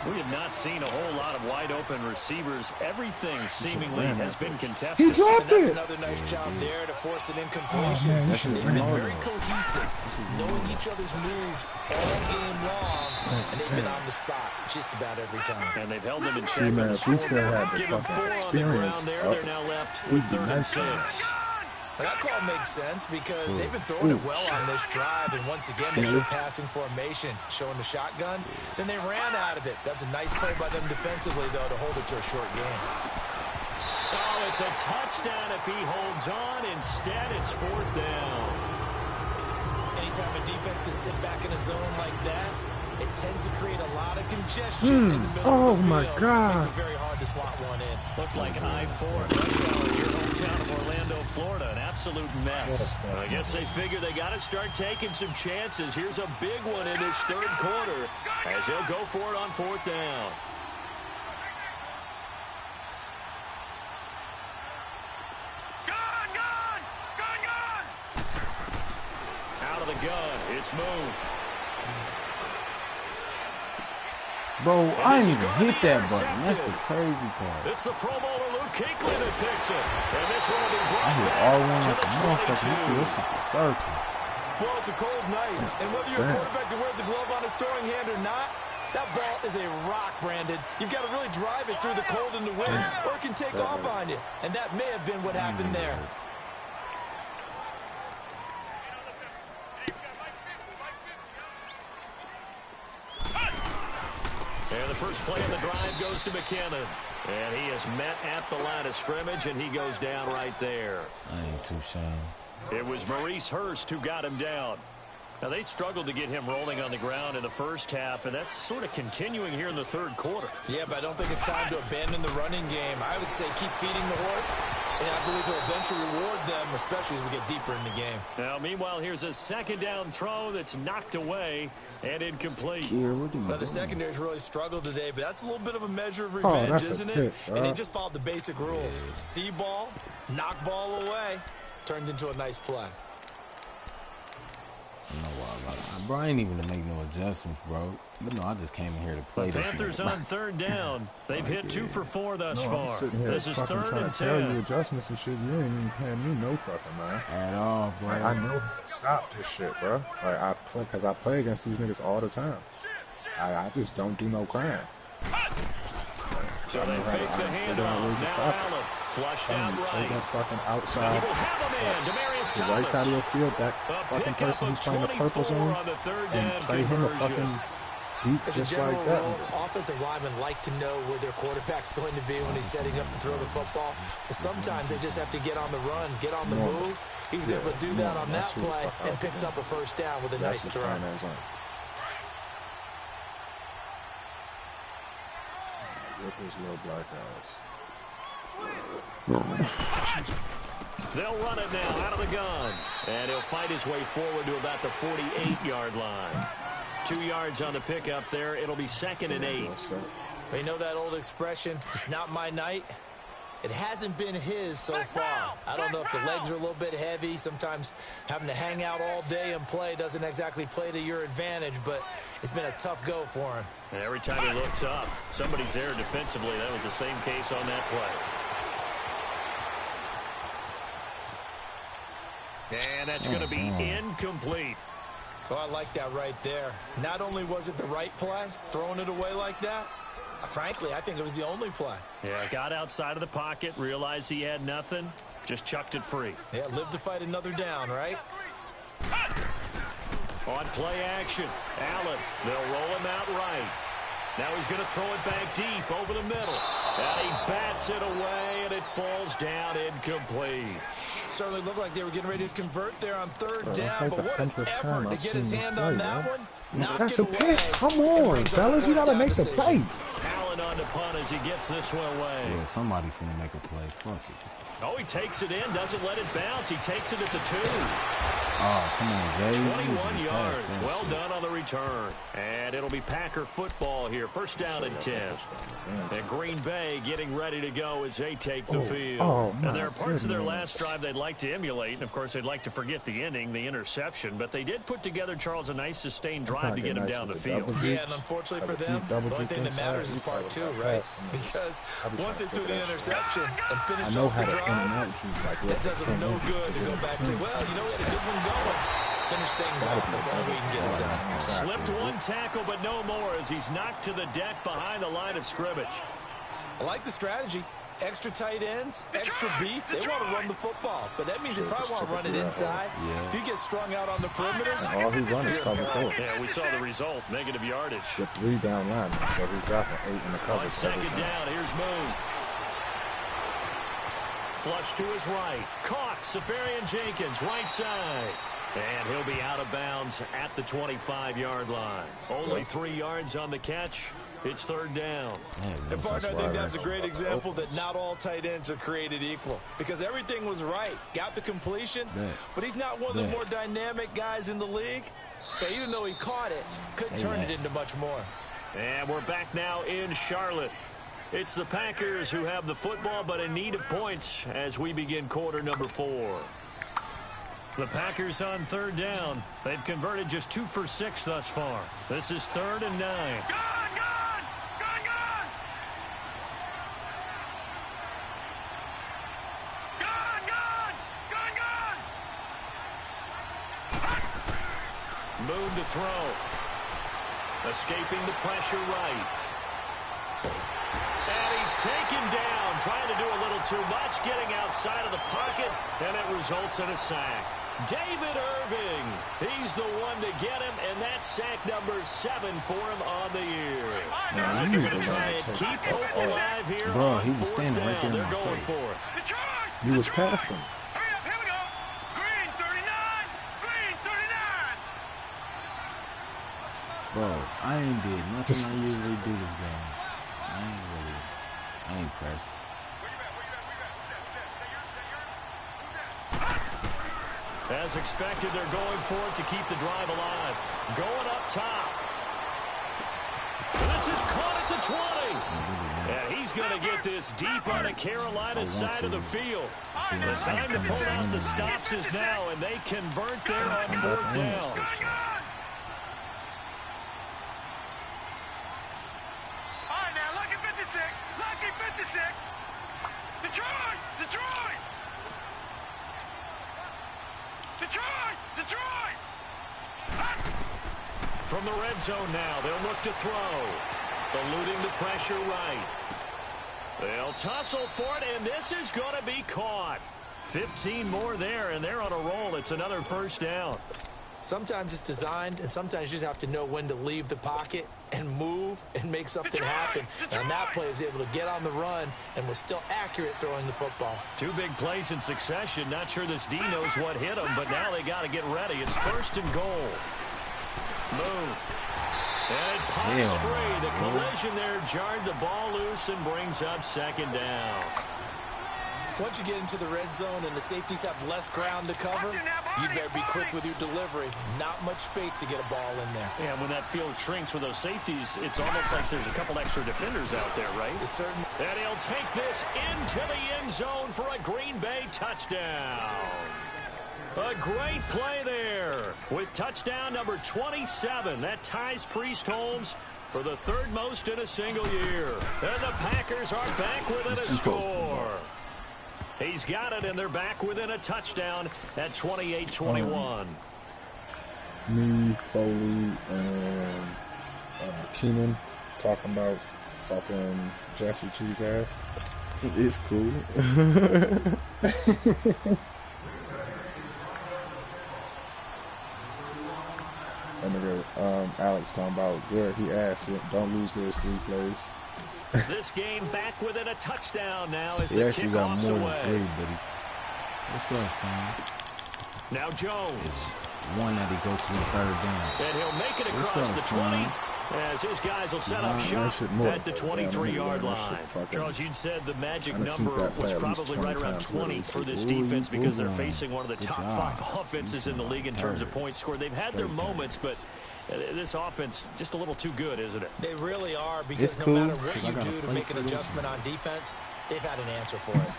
We have not seen a whole lot of wide-open receivers. Everything seemingly has been contested. He dropped And that's it. another nice job there to force an incompletion. Oh, man, They've shit been ran very over. cohesive, knowing each other's moves all game long, and they've been on the spot just about every time. And they've held them in check. See, man, if we still had the Give them fucking 4 on the experience ground there. up, They're now left we'd with be 3rd and nice 6. But that call makes sense because they've been throwing it well on this drive, and once again they showed passing formation, showing the shotgun. Then they ran out of it. That's a nice play by them defensively, though, to hold it to a short game. Oh, it's a touchdown if he holds on. Instead, it's 4th down. Anytime a defense can sit back in a zone like that, it tends to create a lot of congestion in the middle of the field. my God. Makes it very hard to slot one in. Looked like I-4 rush hour in your hometown of Orlando, Florida. An absolute mess. I guess they figure they got to start taking some chances. Here's a big one in this 3rd quarter as he'll go for it on 4th down. Gun! Out of the gun, it's Moon. Bro, I didn't even hit that button. That's the crazy part. It's the Pro Bowler Luke Kuechly that picks it. And this one will be I brought hit back R1 to like a the motherfucker. He 22. threw this at the circle. Well, it's a cold night, and whether you're a quarterback that wears a glove on his throwing hand or not, that ball is a rock, Brandon. You've got to really drive it through the cold and the wind, or it can take off on you. And that may have been what happened there. And the first play of the drive goes to McKinnon. And he is met at the line of scrimmage, and he goes down right there. I ain't too ashamed. It was Maurice Hurst who got him down. Now, they struggled to get him rolling on the ground in the first half, and that's sort of continuing here in the 3rd quarter. Yeah, but I don't think it's time to abandon the running game. I would say keep feeding the horse, and I believe he'll eventually reward them, especially as we get deeper in the game. Now, meanwhile, here's a 2nd down throw that's knocked away and incomplete. Now, the secondary's really struggled today, but that's a little bit of a measure of revenge, that's a isn't it? pick, And he just followed the basic rules. See ball, knock ball away, turned into a nice play. I know why, bro. I ain't even to make no adjustments, bro. But no, I just came in here to play The this. Panthers on 3rd down. They've hit 2 for 4 thus I'm far. sitting here This is fucking 3rd trying and to tell you 10. adjustments and shit. You ain't even paying me no fucking mind. At all, bro. Like, I know how to stop this shit, bro. Like, I play against these niggas all the time. I just don't do no crime. So they fake the handoff. Now Allen flushed out Take right. that fucking He outside, will have a man. Demarius the right Thomas. side of your field, that A fucking pickup person of who's playing the purple 24 zone, on the 3rd and down play him a conversion. fucking deep As a just general like that. rule, offensive linemen like to know where their quarterback's going to be when he's setting up to throw the football. But sometimes they just have to get on the run, get on the move. He was able to do that on that that's who the play fuck and out picks there. up a first down with a That's nice the throw. finance on. With his little black ass. They'll run it now out of the gun. And he'll fight his way forward to about the 48-yard line. 2 yards on the pickup there. It'll be 2nd and 8. You know that old expression, it's not my night. It hasn't been his so far. I don't know if the legs are a little bit heavy. Sometimes having to hang out all day and play doesn't exactly play to your advantage, but it's been a tough go for him. And every time he looks up, somebody's there defensively. That was the same case on that play. And that's going to be incomplete. Oh, I like that right there. Not only was it the right play, throwing it away like that, frankly, I think it was the only play. Yeah, got outside of the pocket, realized he had nothing, just chucked it free. Yeah, live to fight another down, right? On play action, Allen, they'll roll him out right. Now he's going to throw it back deep over the middle. And he bats it away, and it falls down incomplete. Certainly looked like they were getting ready to convert there on third down, but what an effort to get his hand on that one. That's a pick. Come on, fellas. You got to make the play. Allen on the punt as he gets this one away. Yeah, somebody finna make a play. Fuck it. Oh, he takes it in, doesn't let it bounce. He takes it at the 2. Oh, come on, Jay. 21 yards. Well done on the return. And it'll be Packer football here. First down and 10. And Green Bay getting ready to go as they take the field. And there are parts of their last drive they'd like to emulate. And, of course, they'd like to forget the ending, the interception. But they did put together, Charles, a nice sustained drive to get him down the field. Yeah, and unfortunately for them, the only thing that matters is part 2, right? Because once they threw the interception and finished off the drive, it does them no good to go back and say, well, you know, we had a good one going. Finish things off. That's the only way we can get it done. Slipped one tackle, but no more as he's knocked to the deck behind the line of scrimmage. I like the strategy. Extra tight ends, extra beef. They want to run the football, but that means they probably want to run it inside. Yeah. If he gets strung out on the perimeter, all he runs is cover 4. Yeah, we saw the result. Negative yardage. The 3 down line, so he's dropping 8 in the cover. On second down, here's Moon. Flush to his right. Caught. Safarian Jenkins, right side. And he'll be out of bounds at the 25-yard line. Only 3 yards on the catch. It's third down. And partner, I think that's a great example that not all tight ends are created equal. Because everything was right. Got the completion, but he's not one of the more dynamic guys in the league. So even though he caught it, couldn't turn it into much more. And we're back now in Charlotte. It's the Packers who have the football, but in need of points as we begin quarter number 4. The Packers on third down. They've converted just 2 for 6 thus far. This is 3rd and 9. Moon to throw. Escaping the pressure right. And he's taken down, trying to do a little too much, getting outside of the pocket, and it results in a sack. David Irving, he's the one to get him, and that's sack number 7 for him on the year. Man, They're going to try and keep hope alive here. Bro, he was standing right there in They're my going face. for it. He was past him. Here we go. Green 39. Green 39. Bro, I ain't did nothing I usually do this game. I ain't pressed. As expected, they're going for it to keep the drive alive. Going up top. This is caught at the 20. And he's going to get this deep on the Carolina side of the field. The time to pull out the stops is now, and they convert there on 4th down. All right, now, lucky 56. Lucky 56. Detroit. Detroit. Detroit! Detroit! From the red zone now, they'll look to throw. Eluding the pressure right. They'll tussle for it, and this is going to be caught. 15 more there, and they're on a roll. It's another first down. Sometimes it's designed, and sometimes you just have to know when to leave the pocket and move and make something happen. And on that play, he was able to get on the run and was still accurate throwing the football. 2 big plays in succession. Not sure this D knows what hit him, but now they got to get ready. It's 1st and goal. Move. And it pops free. The collision there jarred the ball loose and brings up 2nd down. Once you get into the red zone and the safeties have less ground to cover, you better be quick with your delivery. Not much space to get a ball in there. Yeah, when that field shrinks with those safeties, it's almost like there's a couple extra defenders out there, right? It's certain. And he'll take this into the end zone for a Green Bay touchdown. A great play there with touchdown number 27. That ties Priest-Holmes for the third most in a single year. And the Packers are back within a score. He's got it, and they're back within a touchdown at 28-21. Me, Foley, and Keenan talking about fucking Jesse Cheese ass. It's cool. And nigga, Alex talking about good. He asked it. Don't lose those 3 plays. This game back within a touchdown now as He the actually got kickoff's more away. than 3, buddy. What's up, son? Now Jones. It's one that he goes to the 3rd down. And he'll make it What's across up, the 20 son? as his guys will set up That shop shit more at the than 23-yard that line. shit fucking- Charles, you'd said the magic I've seen number that play was at least probably 20 right around times 20 already. for this Ooh, defense because they're moving. facing one of the Good top job. 5 offenses in the league in terms of points scored. They've had their Straight moments, but this offense just a little too good, isn't it? They really are, because It's no cool, matter what 'cause I you gotta do to play make an for this. adjustment on defense, they've had an answer for it.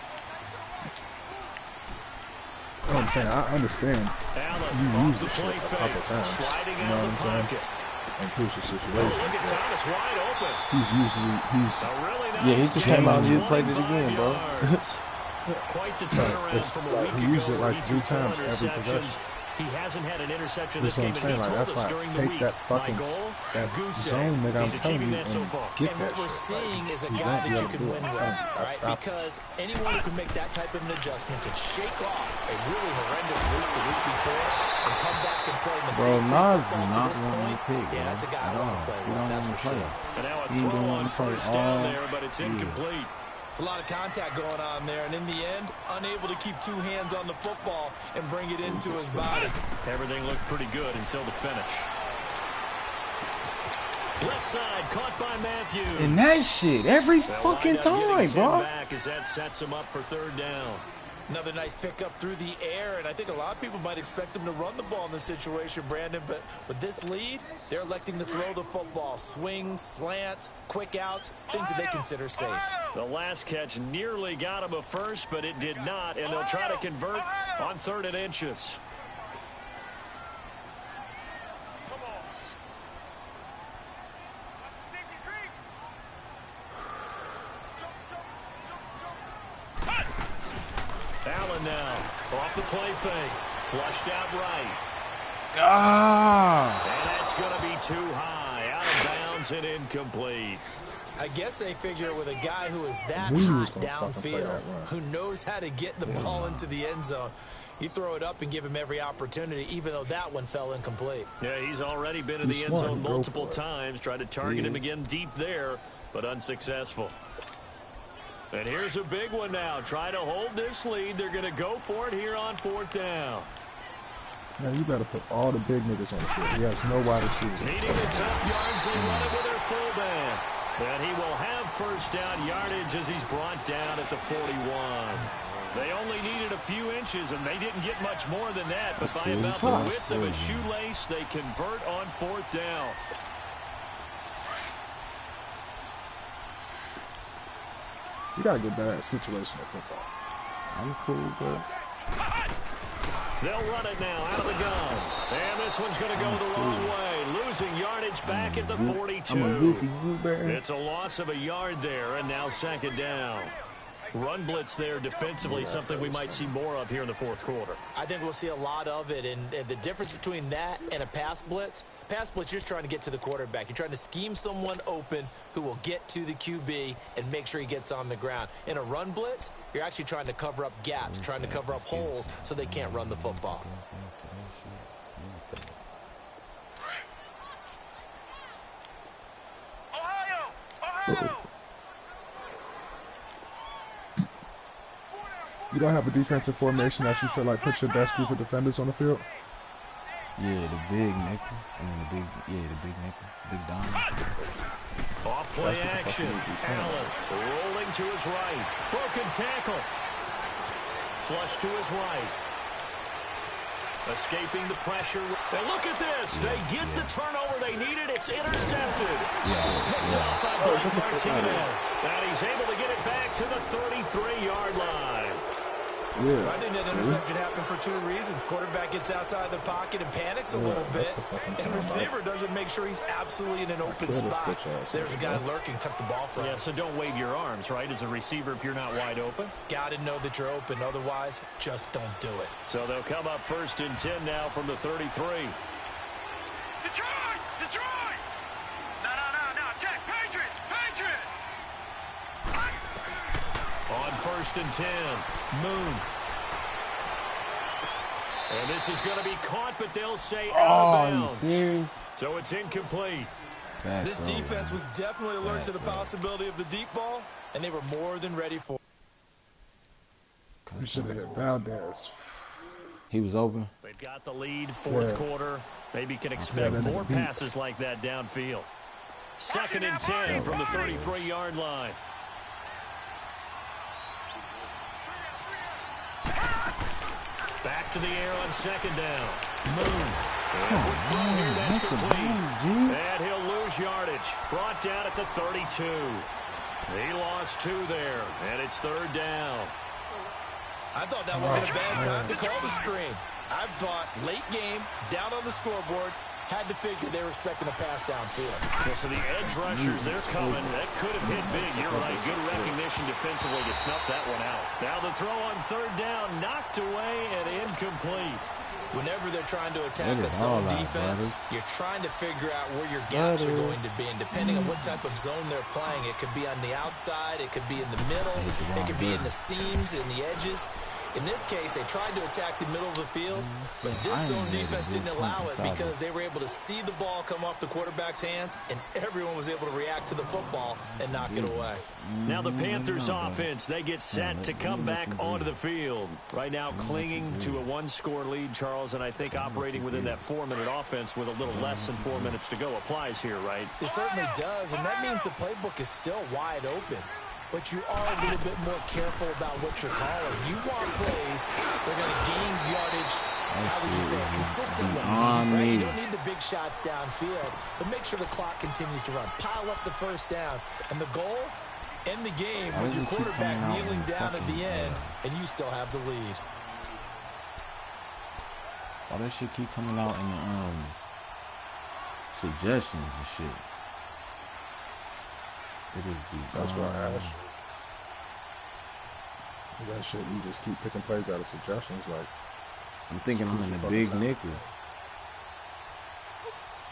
You know what I'm saying? I understand. Allen You off used the the play shit a couple fake, times. sliding You out know of what the I'm saying? pocket. In crucial Oh, situations. look at Thomas wide open. He's usually A really nice Yeah, he just came out and he played it 25 again, bro. yards. Quite the turnaround it's from a like week he ago used it where like he threw 3 4 times every interceptions. possession. He hasn't had an interception That's this what game, I'm and he saying. Like, told that's us why during the take week, that my fucking goal, that goose egg. zone, nigga. I'm He's telling achieving you, that so and far. get And that what we're shit. seeing is a You guy won't be that you able to can do win it. with, I right? stopped. Because anyone who can make that type of an adjustment to shake off a really horrendous week the week before and come back and play Bro, mistake-free Nas do football to not this want me point, to pick, yeah, bro. that's a guy I At want all. to play He with, don't that's want for to play. sure. And now a He throw don't on want to play first down all there, but it's incomplete. It's a lot of contact going on there, and in the end, unable to keep 2 hands on the football and bring it into his body. Everything looked pretty good until the finish. Left side caught by Matthews. And that shit every They'll fucking wind up getting time, 10 bro. back as that sets him up for 3rd down. Another nice pickup through the air, and I think a lot of people might expect them to run the ball in this situation, Brandon, but with this lead, they're electing to throw the football. Swings, slants, quick outs, things that they consider safe. The last catch nearly got him a first, but it did not, and they'll try to convert on 3rd and inches. Allen now, off the play fake, flushed out right. Ah. And that's going to be too high, out of bounds and incomplete. I guess they figure with a guy who is that We was hot gonna fucking play downfield, that run. who knows how to get the ball into the end zone, you throw it up and give him every opportunity, even though that one fell incomplete. Yeah, he's already been in He's the end smart. zone Go multiple for it. times, tried to target him again deep there, but unsuccessful. And here's a big one now. Try to hold this lead. They're going to go for it here on 4th down. Now you better put all the big niggas on the field. He has no wide receivers. Needing the tough yards, they run it with their fullback. And he will have first down yardage as he's brought down at the 41. They only needed a few inches, and they didn't get much more than that. But by cool. about the That's width of a cool. shoelace, they convert on 4th down. You gotta get better at situational football. I'm cool, bro. They'll run it now out of the gun. And this one's going to go the wrong way. Losing yardage back at the 42. I'm a goofy goober. It's a loss of a yard there, and now 2nd down. Run blitz there defensively, something we might see more of here in the 4th quarter. I think we'll see a lot of it, and the difference between that and a pass blitz, you're just trying to get to the quarterback. You're trying to scheme someone open who will get to the QB and make sure he gets on the ground. In a run blitz, you're actually trying to cover up gaps, trying to cover up holes so they can't run the football. You don't have a defensive formation that you feel like puts your best group of defenders on the field? Yeah, the big nickel. I mean, the big nickel. Big dime. Off play action. Allen rolling to his right. Broken tackle. Flush to his right. Escaping the pressure. And look at this. They get the turnover they needed. It's intercepted. Picked up by Blake Martinez. And he's able to get it back to the 33-yard line. Yeah. I think that interception happened for two reasons. Quarterback gets outside the pocket and panics a little bit. And receiver doesn't make sure he's absolutely in an open spot. There's a guy lurking, tuck the ball from. Yeah, so don't wave your arms, right, as a receiver if you're not wide open. Got to know that you're open. Otherwise, just don't do it. So they'll come up 1st and 10 now from the 33. Detroit! Detroit! No, Jack, Patriots! Patriots! On 1st and 10, Moon. And this is going to be caught, but they'll say out of bounds. So it's incomplete. This defense was definitely alert to the possibility of the deep ball, and they were more than ready for it. We should have hit Valdez. He was open. They've got the lead, 4th quarter. Maybe can expect more passes like that downfield. 2nd and 10 from the 33-yard line. Back to the air on 2nd down. Moon. That's complete. And he'll lose yardage. Brought down at the 32. He lost 2 there, and it's 3rd down. I thought that wasn't a bad time to call the screen. I thought late game, down on the scoreboard, had to figure they were expecting a pass downfield. Yeah, so the edge rushers, they're coming. That could have hit big. You're right. Good recognition defensively to snuff that one out. Now the throw on 3rd down, knocked away and incomplete. Whenever they're trying to attack a zone defense, you're trying to figure out where your gaps are going to be. And depending on what type of zone they're playing, it could be on the outside, it could be in the middle, it could be in the seams, in the edges. In this case, they tried to attack the middle of the field, but this zone defense didn't allow it because they were able to see the ball come off the quarterback's hands, and everyone was able to react to the football and knock it away. Now the Panthers offense, they get set to come back onto the field. Right now clinging to a 1-score lead, Charles, and I think operating within that 4-minute offense with a little less than 4 minutes to go applies here, right? It certainly does, and that means the playbook is still wide open. But you are a little bit more careful about what you're calling. You want plays, they're going to gain yardage, how would you say, consistently. Right? You don't need the big shots downfield, but make sure the clock continues to run. Pile up the first downs. And the goal, end the game with your quarterback kneeling down at the end, and you still have the lead. Why does shit keep coming out in the suggestions and shit? That's why I asked you. That shit, you just keep picking plays out of suggestions. Like, I'm thinking I'm in a big nickel.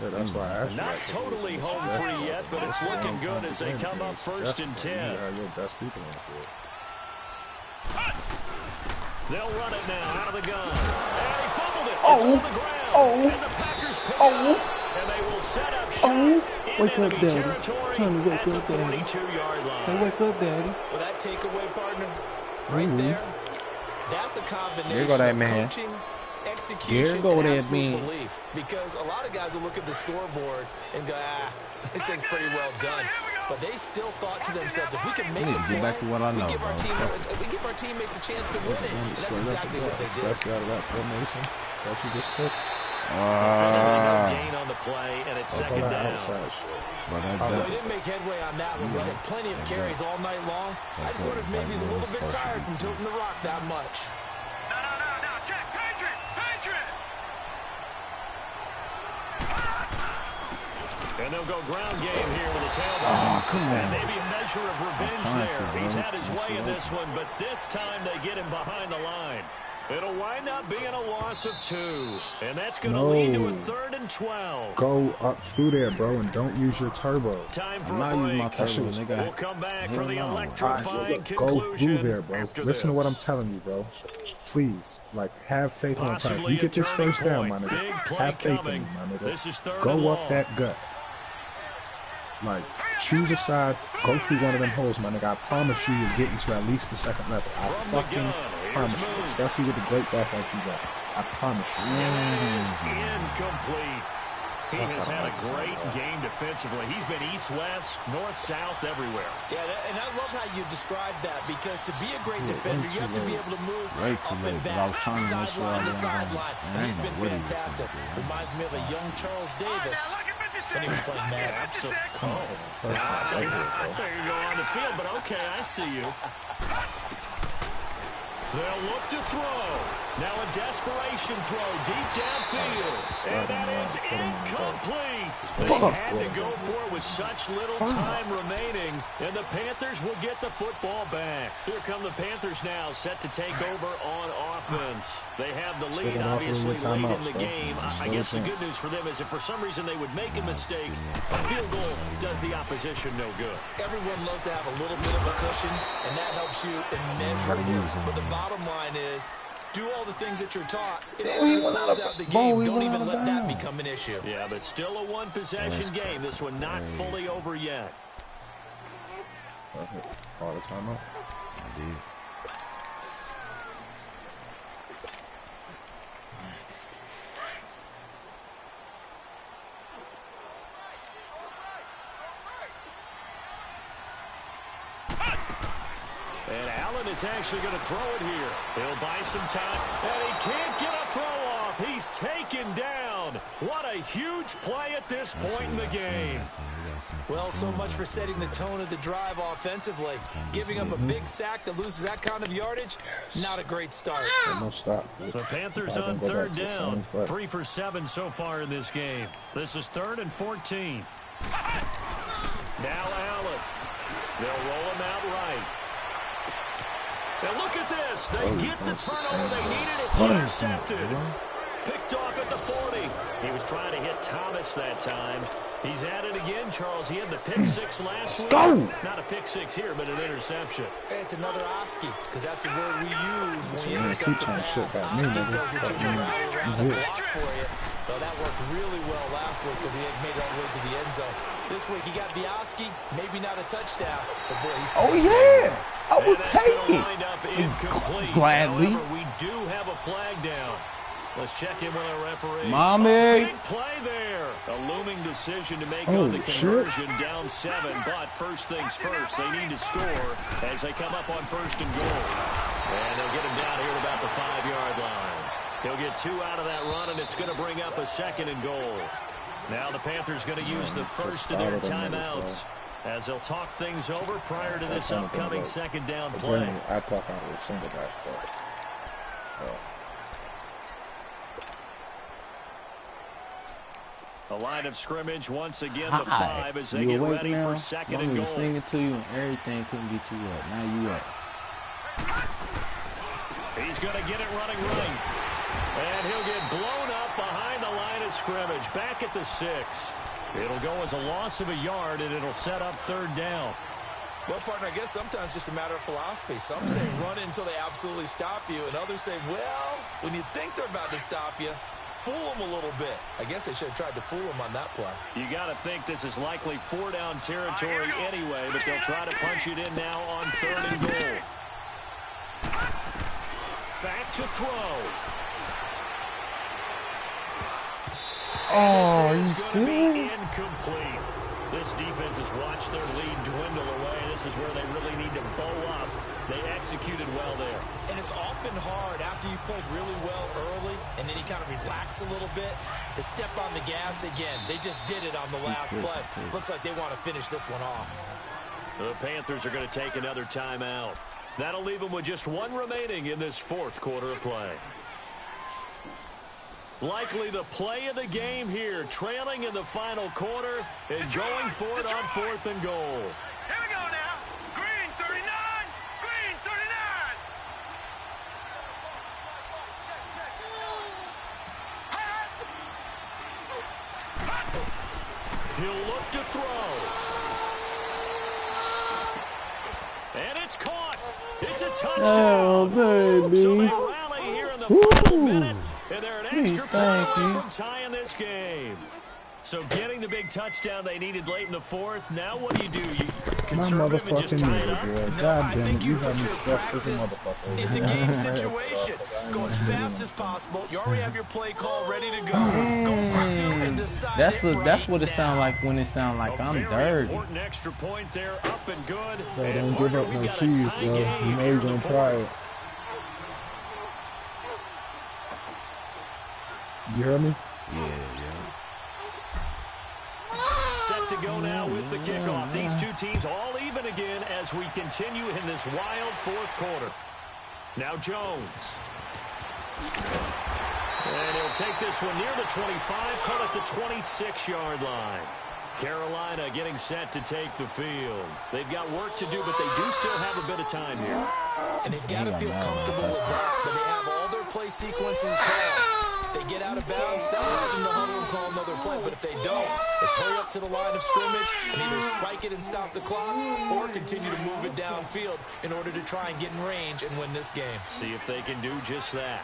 Yeah, that's why I asked you. Not totally home free yet, but it's looking good as they come up 1st and 10. You have your best people on the field. They'll run it now out of the gun. And he fumbled it. It's on the ground. And the Packers pick it up. And they will set up shot. Wake up, Daddy. Territory Time to wake at the up, Daddy. 42-yard line. Say, wake up, Daddy. Well, that takeaway, partner, right there, that's a combination of coaching, execution, and absolute belief. Because a lot of guys will look at the scoreboard and go, this thing's pretty well done. But they still thought to themselves, if we can make a play, we give our teammates a chance to win it. And that's exactly what they did. That's out of that formation that you just picked. No gain on the play, and it's 2nd down. Well, he didn't make headway on that one. He's had plenty of carries all night long. I just wondered maybe he's a little bit tired from tilting the rock that much. No, Jack, Patriot! And they'll go ground game here with a tailback. Come on. And maybe a measure of revenge there. He's had his way in this one, but this time they get him behind the line. It'll wind up being a loss of 2. And that's going to lead to a 3rd and 12. Go up through there, bro, and don't use your turbo. Time for a break. We'll come back for the electrifying conclusion. Go through there, bro. Listen this. to what I'm telling you, bro. Please, like, have faith on time. You get this first down, my nigga. Have faith in me, my nigga. This is 3rd Go and up long. that gut. Like, choose a side, go through one of them holes, my nigga. I promise you you're getting to at least the 2nd level. I fucking promise you. Especially with the great back like you got. I promise you. It is incomplete. He has had a great game defensively. He's been east-west, north-south, everywhere. Yeah, and I love how you described that, because to be a great defender, you have to be able to move up and back, sideline to sideline. And he's been fantastic. Reminds me of a young Charles Davis when he was playing Madden. I thought you were going on the field, but okay, I see you. They'll look to throw. Now a desperation throw deep downfield. And that is incomplete. They had to go for it with such little time remaining. And the Panthers will get the football back. Here come the Panthers now, set to take over on offense. They have the lead, obviously, late in the game. I guess the good news for them is if for some reason they would make a mistake, a field goal does the opposition no good. Everyone loves to have a little bit of a cushion, and that helps you immeasurably. But the bottom line is, do all the things that you're taught in order to close out the game. Don't even let that become an issue. Yeah, but still a one-possession game. This one not fully over yet. All the time up. I did. And Allen is actually going to throw it here. He'll buy some time, and he can't get a throw off. He's taken down. What a huge play at this point in the game. Well, so much for setting the tone of the drive offensively. Giving up a big sack that loses that kind of yardage, not a great start. No stop. The Panthers on third down. 3 for 7 so far in this game. This is 3rd and 14. Now Allen. They'll roll him out right. And look at this. They get the turnover they needed. It's intercepted. Picked off at the 40. He was trying to hit Thomas that time. He's at it again, Charles. He had the pick 6 last week. Not a pick 6 here, but an interception. It's another Oski, because that's the word we use when you intercept the pass. Oski tells you to run around and block for you. Well, that worked really well last week because he had made it all the way to the end zone. This week he got the Oski, maybe not a touchdown, but boy, he's... Oh, yeah! I would take it. Gladly. However, we do have a flag down. Let's check in with our referee. Mommy! Big play there. A looming decision to make on the conversion. Down 7, but first things first. They need to score as they come up on 1st and goal. And they'll get him down here at about the 5-yard line. He'll get 2 out of that run, and it's going to bring up a 2nd and goal. Now the Panthers going to use the first of their timeouts as they'll talk things over prior to this upcoming 2nd down play. I talk out of a single back, A line of scrimmage once again, the 5 as they get ready for 2nd and goal. Singing to you and everything couldn't get you up. Now you up. He's going to get it running right. And he'll get blown up behind the line of scrimmage. Back at the 6. It'll go as a loss of a yard, and it'll set up 3rd down. Well, partner, I guess sometimes it's just a matter of philosophy. Some say run until they absolutely stop you, and others say, well, when you think they're about to stop you, fool them a little bit. I guess they should have tried to fool them on that play. You got to think this is likely 4-down territory anyway, but they'll try to punch it in now on 3rd and goal. Back to throw. Oh, are you serious? Incomplete. This defense has watched their lead dwindle away. This is where they really need to bow up. They executed well there. And it's often hard after you've played really well early and then you kind of relax a little bit to step on the gas again. They just did it on the last play. Looks like they want to finish this one off. The Panthers are going to take another timeout. That'll leave them with just 1 remaining in this 4th quarter of play. Likely the play of the game here, trailing in the final quarter and going for it on 4th and goal. Here we go now. Green 39. Green 39. He'll look to throw. And it's caught. It's a touchdown. Oh, baby. So they rally here in the final minute. And they're an extra point away from tying this game. So getting the big touchdown they needed late in the 4th. Now what do? You conservative and just tie it up? God I damn think it, you you got put me your stressed as a practice motherfucker. into game situation. Go as fast as possible. You already have your play call ready to go. Go for two and decide That's right what it now. sounds like when it sounds like I'm dirty. Important extra point there, up and good. Bro, And don't give partner, up we've no got a cheese, tie bro. game You know here you're in the gonna try it. fourth. You hear me? Yeah. Set to go now with the kickoff. These two teams all even again as we continue in this wild fourth quarter. Now Jones. And he'll take this one near the 25, call it the 26-yard line. Carolina getting set to take the field. They've got work to do, but they do still have a bit of time here. And they've got to feel comfortable with that, but they have all their play sequences called. If they get out of bounds, that allows them to huddle and call another play. But if they don't, it's hurry up to the line of scrimmage and either spike it and stop the clock or continue to move it downfield in order to try and get in range and win this game. See if they can do just that.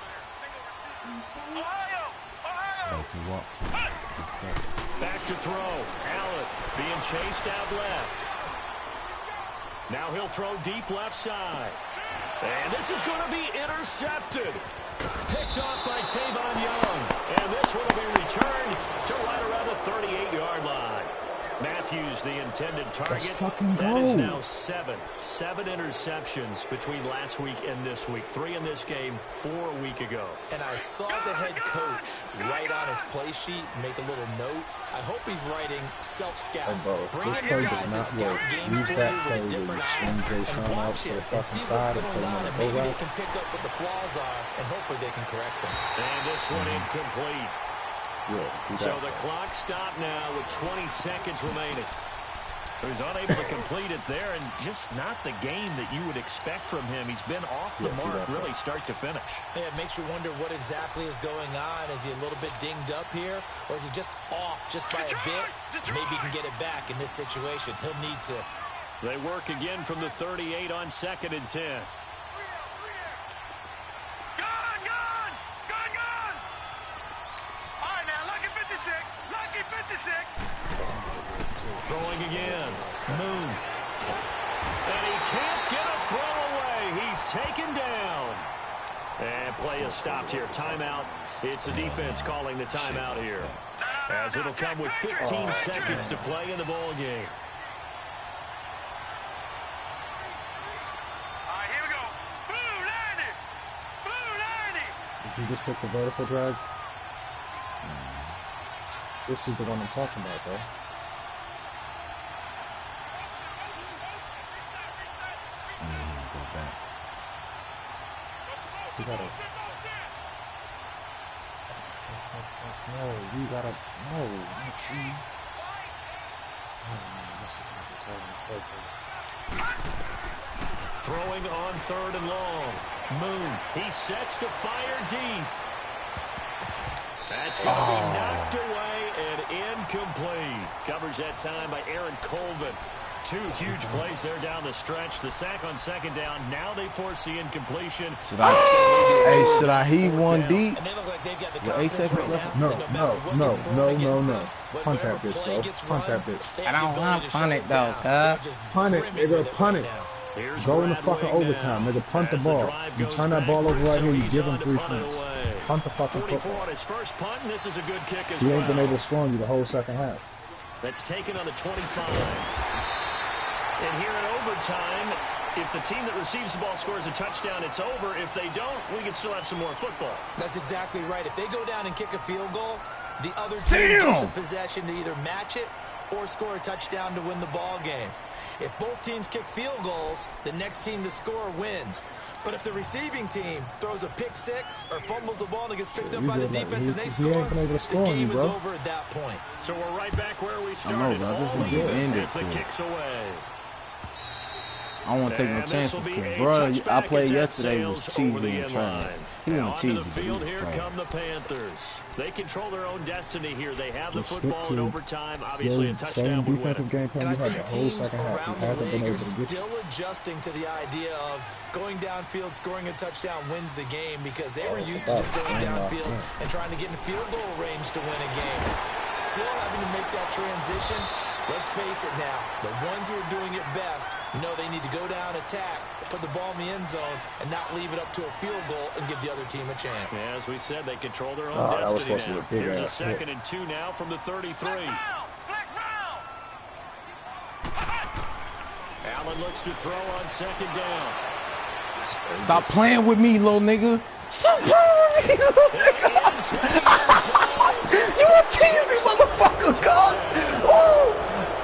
Back to throw. Allen being chased out left. Now he'll throw deep left side. And this is going to be intercepted. Picked off by Tavon Young. And this one will be returned to right around the 38-yard line. Matthews, the intended target. That is now seven interceptions between last week and this week. 3 in this game, 4 a week ago. And I saw the head coach write on his play sheet, make a little note. I hope he's writing self-scout. Bring your guys to scout games for you with a different eye and watch it and see what's going on. And maybe they can pick up what the flaws are, and hopefully they can correct them. And this one incomplete. Yeah, so the clock stopped now with 20 seconds remaining. So he's unable to complete it there, and just not the game that you would expect from him. He's been off the mark really start to finish. Yeah, it makes you wonder what exactly is going on. Is he a little bit dinged up here, or is he just off just by a bit? Maybe he can get it back in this situation. He'll need to. They work again from the 38 on 2nd and 10. Throwing again. Moon. And he can't get a throw away. He's taken down. And play is stopped here. Timeout. It's the defense calling the timeout here. As it'll come with 15 seconds to play in the ball game. All right, here we go. Blue 90. Blue 90. Did you just pick the vertical drag? This is the one I'm talking about, bro. You gotta. No, you gotta. No, not you. Throwing on 3rd and long. Moon. He sets to fire deep. That's going to be knocked away and incomplete. Covers that time by Aaron Colvin. 2 huge plays there down the stretch. The sack on 2nd down. Now they force the incompletion. Should I heave one deep? And they look like they've got the With 8 seconds left? No. Punt that bitch, bro. Punt that bitch. I don't want to punt it, though, cuz. Punt it, nigga. Punt it. Go in the fucking overtime, nigga. Punt the ball. You turn that ball over right here, you give him 3 points. Punt the fucking football. His first punt, and this is a good kick as He well. ain't been able to score on you the whole second half. That's taken on the 25. And here in overtime, if the team that receives the ball scores a touchdown, it's over. If they don't, we can still have some more football. That's exactly right. If they go down and kick a field goal, the other team gets a possession to either match it or score a touchdown to win the ball game. If both teams kick field goals, the next team to score wins. But if the receiving team throws a pick 6 or fumbles the ball and gets picked up by the defense and they score, the game is over at that point. So we're right back where we started. All even as the kicks away. I don't want to take no chances, because, bro, I played yesterday was cheesy and trash. He wasn't cheesy, but he was Here trash. come the Panthers. They control their own destiny here. They have the football in overtime. Obviously, a touchdown would win. Game plan, And I you had think the whole teams second half. around He the hasn't been league able are to get still adjusting to the idea of going downfield, scoring a touchdown wins the game, because they were used to just going downfield and trying to get in field goal range to win a game. Still having to make that transition, Let's face it now, the ones who are doing it best know they need to go down, attack, put the ball in the end zone, and not leave it up to a field goal and give the other team a chance. Yeah, as we said, they control their own destiny now. Here's a 2nd and 2 now from the 33. Allen looks to throw on 2nd down. Stop playing with me, little nigga. Stop playing with me, little nigga. You a cheesy motherfucker, cuz. Oh,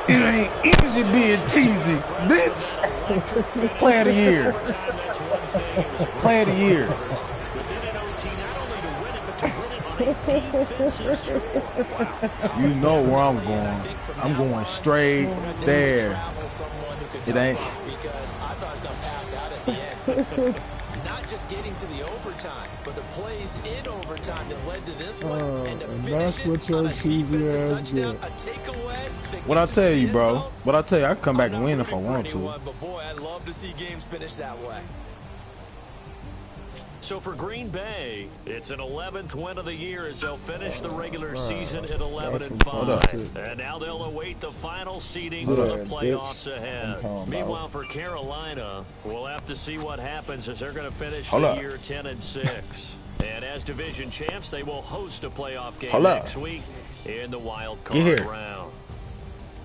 it ain't easy being cheesy, bitch. Play of the year. Play of the year. You know where I'm going. I'm going straight there. It ain't. Because I thought I was going to pass out at the end. Not just getting to the overtime, but the plays in overtime that led to this one. And to finish it on a defensive touchdown, a takeaway. What I tell you, bro? What I tell you, I can come back and win if I want to. But boy, I'd love to see games finish that way. So for Green Bay, it's an 11th win of the year as they'll finish the regular season at 11-5. And now they'll await the final seeding for the playoffs ahead. Meanwhile, for Carolina, we'll have to see what happens as they're going to finish the year 10-6. And as division champs, they will host a playoff game next week in the wild card round.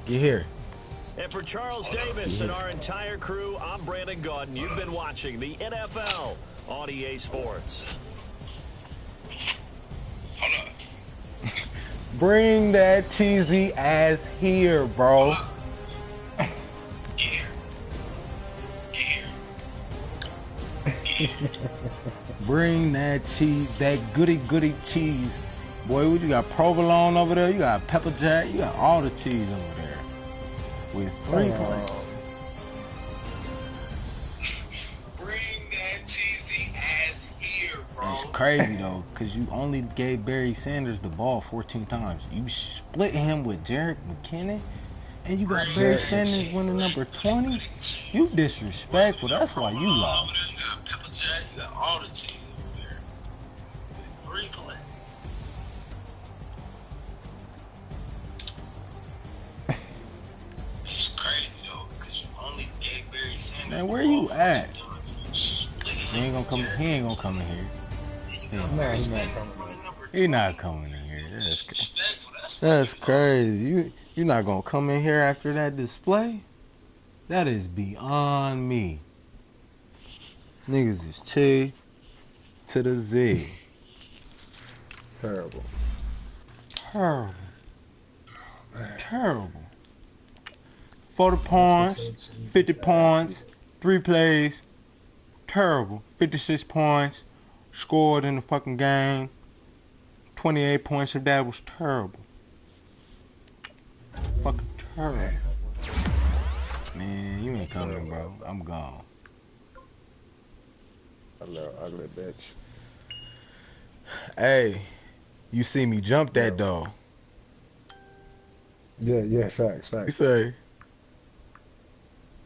Get here. And for Charles Davis and our entire crew, I'm Brandon Gaudin. You've been watching the NFL on EA Sports. Hold up. Bring that cheesy ass here, bro. Here. Bring that cheese, that goody cheese. Boy, what you got? Provolone over there? You got pepper jack? You got all the cheese over there. With 3 points. Bring that cheesy ass here, bro. It's crazy though, because you only gave Barry Sanders the ball 14 times. You split him with Jerick McKinnon, and you got Barry Sanders winning number 20. You disrespectful. That's why you lost. You got pepper jack. You got all the cheese over there. With 3 points. It's crazy though, because you only gave Barry Sanders. Man, where you at? He ain't gonna come. He ain't gonna come in here. No, he's not coming. He's not coming in here. That's crazy. You're not gonna come in here after that display? That is beyond me. Niggas is T to the Z. Terrible. Terrible. Terrible. 40 points, 50 points, 3 plays. Terrible. 56 points scored in the fucking game. 28 points of that was terrible. Fucking terrible. Man, you ain't coming, bro. I'm gone. A little ugly bitch. Hey, you see me jump that though. Yeah, facts. You say?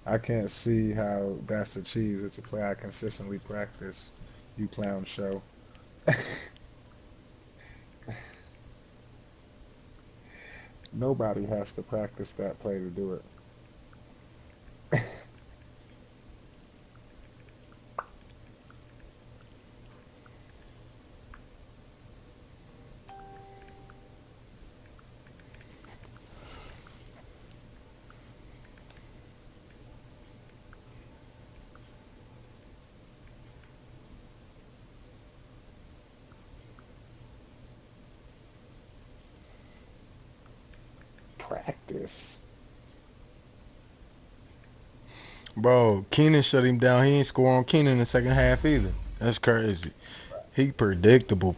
I can't see how that's a cheese. It's a play I consistently practice. You clown show. Nobody has to practice that play to do it. Practice. Bro, Keenan shut him down. He ain't score on Keenan in the second half either. That's crazy. He predictable.